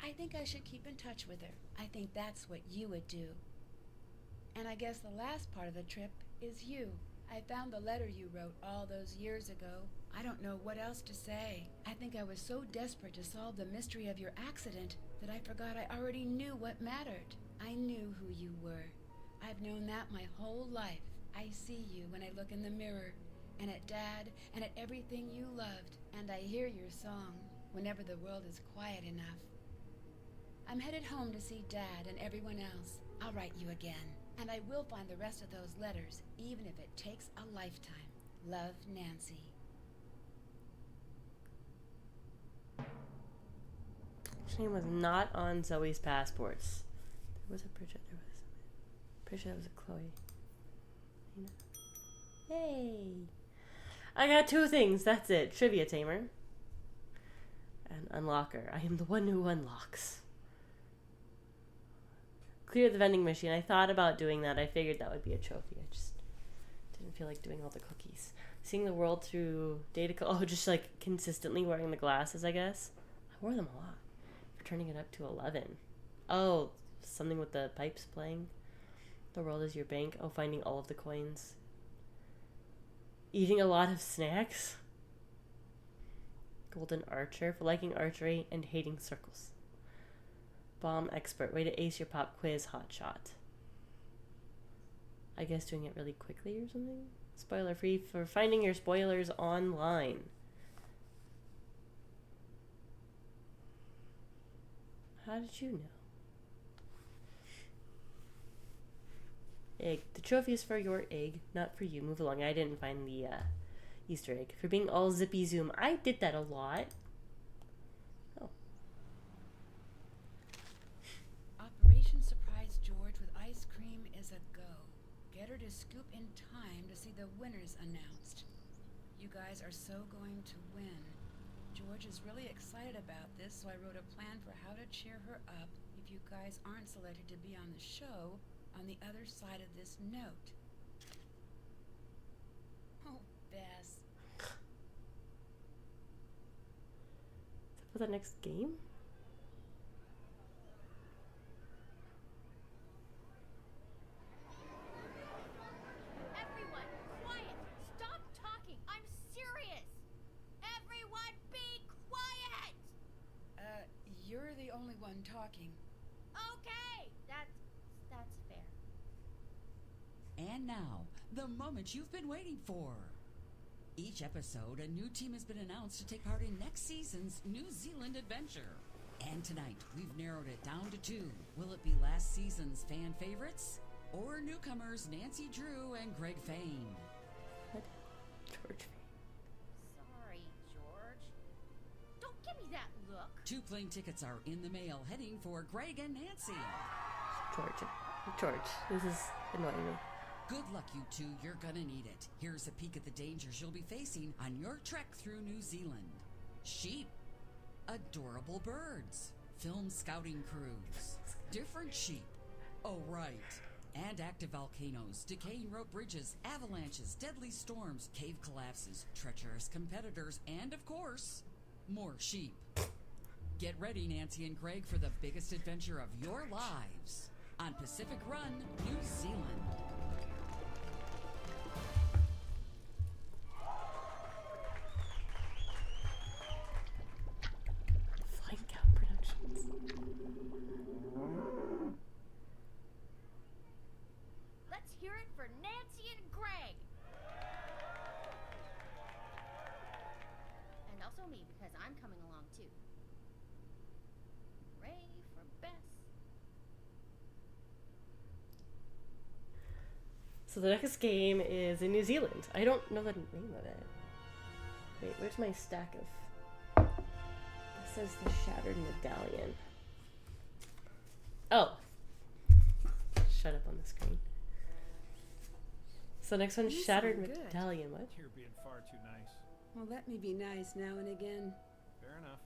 I think I should keep in touch with her. I think that's what you would do. And I guess the last part of the trip is you. I found the letter you wrote all those years ago. I don't know what else to say. I think I was so desperate to solve the mystery of your accident that I forgot I already knew what mattered. I knew who you were. I've known that my whole life. I see you when I look in the mirror, and at Dad, and at everything you loved, and I hear your song whenever the world is quiet enough. I'm headed home to see Dad and everyone else. I'll write you again, and I will find the rest of those letters, even if it takes a lifetime. Love, Nancy. Her name was not on Zoe's passports. There was a Bridget. There was. Pretty sure that was a Chloe. You know? Hey! I got 2 things. That's it. Trivia Tamer. And Unlocker. I am the one who unlocks. Clear the vending machine. I thought about doing that. I figured that would be a trophy. I just didn't feel like doing all the cookies. Seeing the world through data. Oh, just like consistently wearing the glasses, I guess. I wore them a lot. For turning it up to 11. Oh, something with the pipes playing. The world is your bank. Oh, finding all of the coins. Eating a lot of snacks. Golden Archer for liking archery and hating circles. Bomb Expert, way to ace your pop quiz hotshot. I guess doing it really quickly or something? Spoiler free for finding your spoilers online. How did you know? Egg. The trophy is for your egg, not for you. Move along. I didn't find the Easter egg. For being all zippy zoom. I did that a lot. Oh. Operation Surprise George with ice cream is a go. Get her to scoop in time to see the winners announced. You guys are so going to win. George is really excited about this, so I wrote a plan for how to cheer her up if you guys aren't selected to be on the show on the other side of this note. Oh, Bess. Is that for the next game? Everyone, quiet! Stop talking! I'm serious! Everyone be quiet! You're the only one talking. Okay, that's fair. And now, the moment you've been waiting for. Each episode, a new team has been announced to take part in next season's New Zealand adventure. And tonight, we've narrowed it down to 2. Will it be last season's fan favorites? Or newcomers Nancy Drew and Greg Fain? What? George. Sorry, George. Don't give me that look. 2 plane tickets are in the mail heading for Greg and Nancy. George, this is annoying me. Good luck, you 2. You're gonna need it. Here's a peek at the dangers you'll be facing on your trek through New Zealand. Sheep. Adorable birds. Film scouting crews. Different sheep. Oh, right. And active volcanoes, decaying rope bridges, avalanches, deadly storms, cave collapses, treacherous competitors, and, of course, more sheep. Get ready, Nancy and Greg, for the biggest adventure of your lives on Pacific Run, New Zealand. Flying Cow Productions. Let's hear it for Nancy and Greg. And also me, because I'm coming along too. Hooray for Bess. So the next game is in New Zealand. I don't know the name of it. Wait, where's my stack of... It says the Shattered Medallion. Oh. Shut up on the screen. So next one's You Shattered sound good. Medallion. What? You're being far too nice. Well, let me be nice now and again. Fair enough.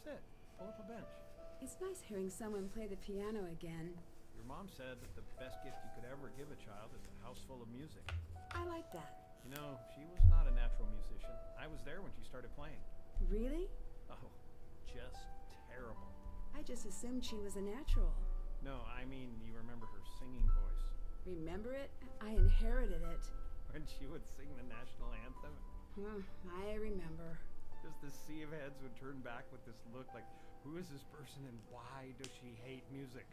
Sit. Pull up a bench. It's nice hearing someone play the piano again. Your mom said that the best gift you could ever give a child is a house full of music. I like that. You know, she was not a natural musician. I was there when she started playing. Really? Oh, just terrible. I just assumed she was a natural. No, I mean, you remember her singing voice. Remember it? I inherited it. When she would sing the national anthem, I remember. just the sea of heads would turn back with this look like, who is this person and why does she hate music?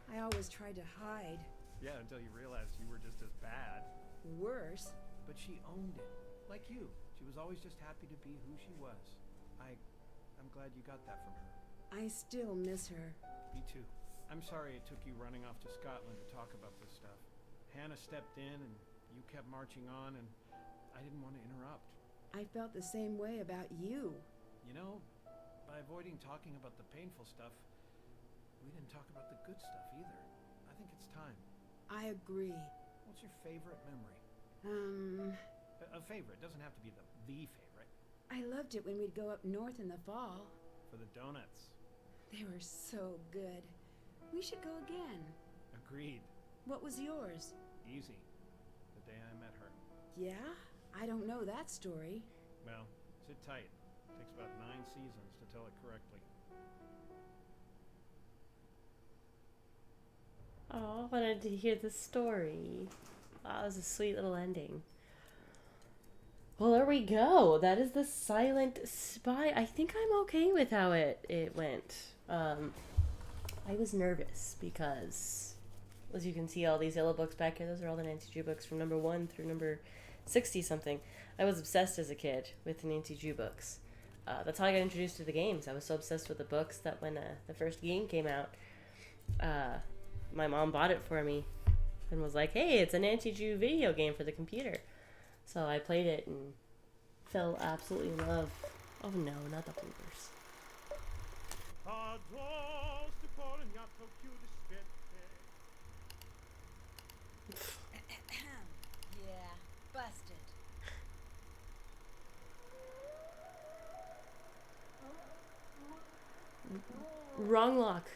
I always tried to hide. Yeah, until you realized you were just as bad. Worse. But she owned it, like you. She was always just happy to be who she was. I'm glad you got that from her. I still miss her. Me too. I'm sorry it took you running off to Scotland to talk about this stuff. Hannah stepped in and you kept marching on and I didn't want to interrupt. I felt the same way about you. You know, by avoiding talking about the painful stuff, we didn't talk about the good stuff either. I think it's time. I agree. What's your favorite memory? A favorite doesn't have to be the favorite. I loved it when we'd go up north in the fall. For the donuts. They were so good. We should go again. Agreed. What was yours? Easy. The day I met her. Yeah? I don't know that story. Well, sit tight. It takes about 9 seasons to tell it correctly. Oh, I wanted to hear the story. Wow, that was a sweet little ending. Well, there we go. That is the Silent Spy. I think I'm okay with how it went. I was nervous because, as you can see, all these yellow books back here, those are all the Nancy Drew books from number 1 through number 60-something. I was obsessed as a kid with the Nancy Drew books. That's how I got introduced to the games. I was so obsessed with the books that when the first game came out, my mom bought it for me and was like, hey, it's a Nancy Drew video game for the computer. So I played it and fell absolutely in love. Oh no, not the bloopers. Yeah, busted. Wrong lock.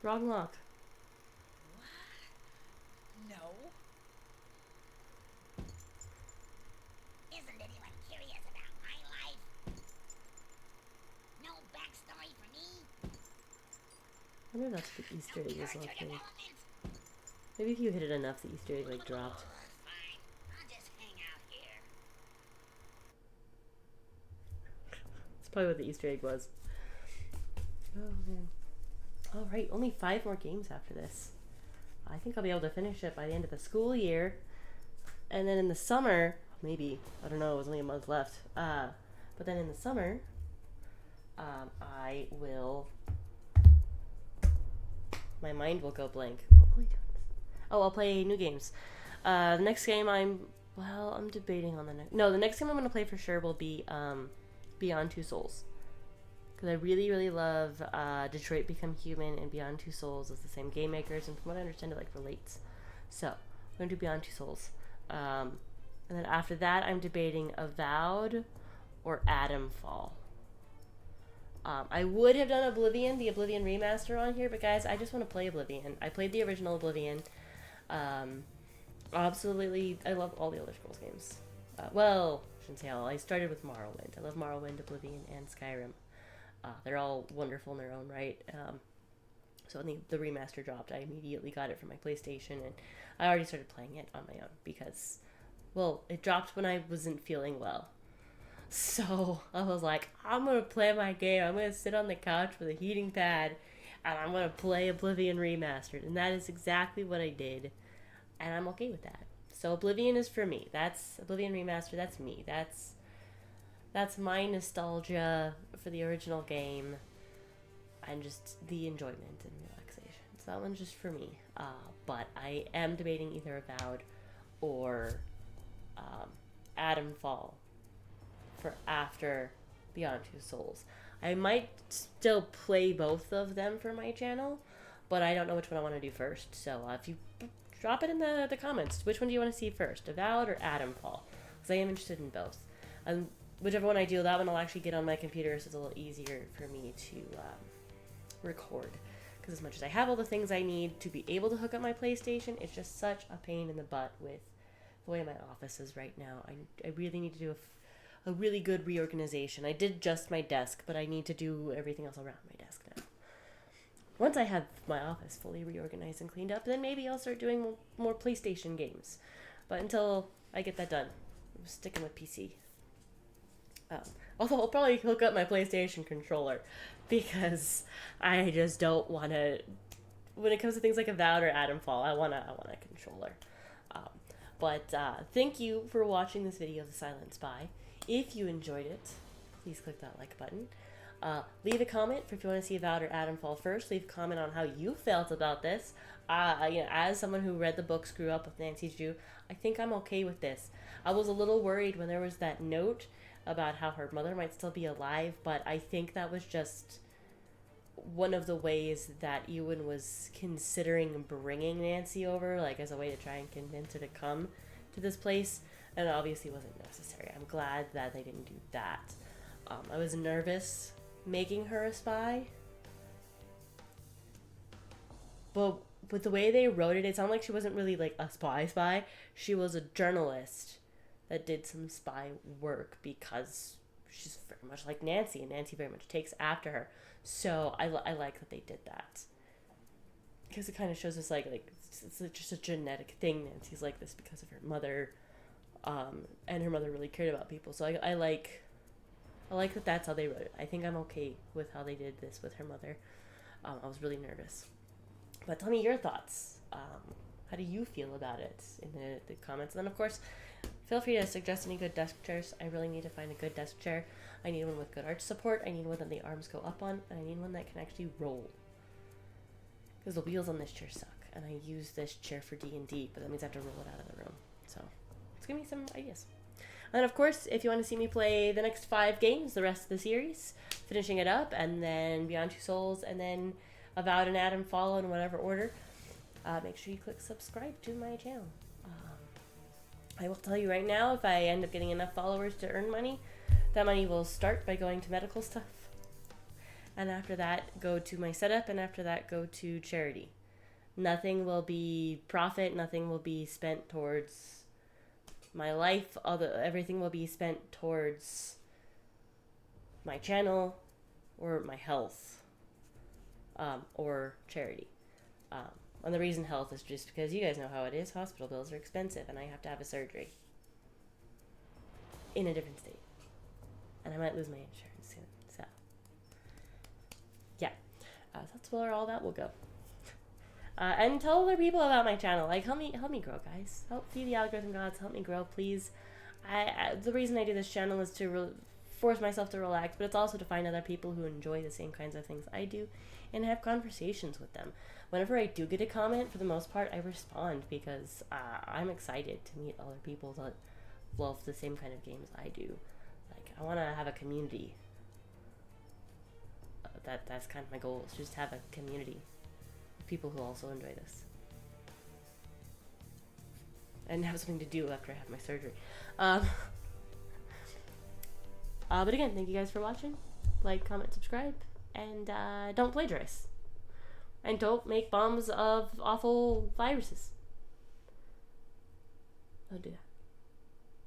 Wrong lock. No. Isn't anyone curious about my life? No backstory for me? I wonder if that's what the Easter egg is located. Maybe if you hit it enough, the Easter egg like dropped. Fine, I'll just hang out here. That's probably what the Easter egg was. Oh man. Alright, only 5 more games after this. I think I'll be able to finish it by the end of the school year. And then in the summer, maybe, I don't know, it was only a month left. But then in the summer, I will... My mind will go blank. Oh, I'll play new games. The next game I'm debating on the next... No, the next game I'm going to play for sure will be Beyond Two Souls. Because I really, really love Detroit Become Human and Beyond Two Souls as the same game makers, and from what I understand, it like relates. So, I'm going to do Beyond Two Souls. And then after that, I'm debating Avowed or Atomfall. I would have done Oblivion, the Oblivion remaster on here, but guys, I just want to play Oblivion. I played the original Oblivion. Absolutely, I love all the Elder Scrolls games. Well, I shouldn't say all. I started with Morrowind. I love Morrowind, Oblivion, and Skyrim. They're all wonderful in their own right. So when the remaster dropped, I immediately got it for my PlayStation, and I already started playing it on my own because, well, it dropped when I wasn't feeling well. So I was like, I'm going to play my game. I'm going to sit on the couch with a heating pad, and I'm going to play Oblivion Remastered. And that is exactly what I did, and I'm okay with that. So Oblivion is for me. That's Oblivion Remastered. That's me. That's my nostalgia for the original game and just the enjoyment and relaxation. So that one's just for me. But I am debating either Avowed or Atomfall for after Beyond Two Souls. I might still play both of them for my channel, but I don't know which one I want to do first. So if you drop it in the comments, which one do you want to see first, Avowed or Atomfall? Because I am interested in both. And whichever one I do, that one will actually get on my computer, so it's a little easier for me to record. Because as much as I have all the things I need to be able to hook up my PlayStation, it's just such a pain in the butt with the way my office is right now. I really need to do a really good reorganization. I did just my desk, but I need to do everything else around my desk now. Once I have my office fully reorganized and cleaned up, then maybe I'll start doing more PlayStation games. But until I get that done, I'm sticking with PC. Although I'll probably hook up my PlayStation controller because I just don't want to. When it comes to things like Avowed or Atomfall, I want a controller. But thank you for watching this video of The Silent Spy. If you enjoyed it, please click that like button. Leave a comment for if you want to see Avowed or Atomfall first. Leave a comment on how you felt about this. As someone who read the books, grew up with Nancy Drew, I think I'm okay with this. I was a little worried when there was that note about how her mother might still be alive, but I think that was just one of the ways that Ewan was considering bringing Nancy over, like as a way to try and convince her to come to this place, and it obviously wasn't necessary. I'm glad that they didn't do that. I was nervous making her a spy, but with the way they wrote it, it sounded like she wasn't really like a spy. She was a journalist that did some spy work because she's very much like Nancy, and Nancy very much takes after her. So I like that they did that. because it kind of shows us like it's just a genetic thing. Nancy's like this because of her mother, and her mother really cared about people. So I like that that's how they wrote it. I think I'm okay with how they did this with her mother. I was really nervous. But tell me your thoughts. How do you feel about it in the comments? And then, of course, feel free to suggest any good desk chairs. I really need to find a good desk chair. I need one with good arch support. I need one that the arms go up on. And I need one that can actually roll. Because the wheels on this chair suck. And I use this chair for D&D, but that means I have to roll it out of the room. So, let's give me some ideas. And then, of course, if you want to see me play the next 5 games, the rest of the series, finishing it up, and then Beyond Two Souls, and then Avowed and Adam follow in whatever order, make sure you click subscribe to my channel. I will tell you right now, if I end up getting enough followers to earn money, that money will start by going to medical stuff. And after that, go to my setup, and after that, go to charity. Nothing will be profit, nothing will be spent towards my life, everything will be spent towards my channel or my health, or charity. And the reason health is just because you guys know how it is. Hospital bills are expensive, and I have to have a surgery in a different state, and I might lose my insurance soon. So yeah, that's where all that will go. And tell other people about my channel. Like, help me grow, guys. Help feed the algorithm gods. Help me grow, please. The reason I do this channel is to force myself to relax, but it's also to find other people who enjoy the same kinds of things I do, and have conversations with them. Whenever I do get a comment, for the most part, I respond because I'm excited to meet other people that love the same kind of games I do. Like, I want to have a community. That's kind of my goal. Is just have a community. People who also enjoy this and have something to do after I have my surgery. But again, thank you guys for watching. Like, comment, subscribe, and don't plagiarize, and don't make bombs of awful viruses. Don't do that.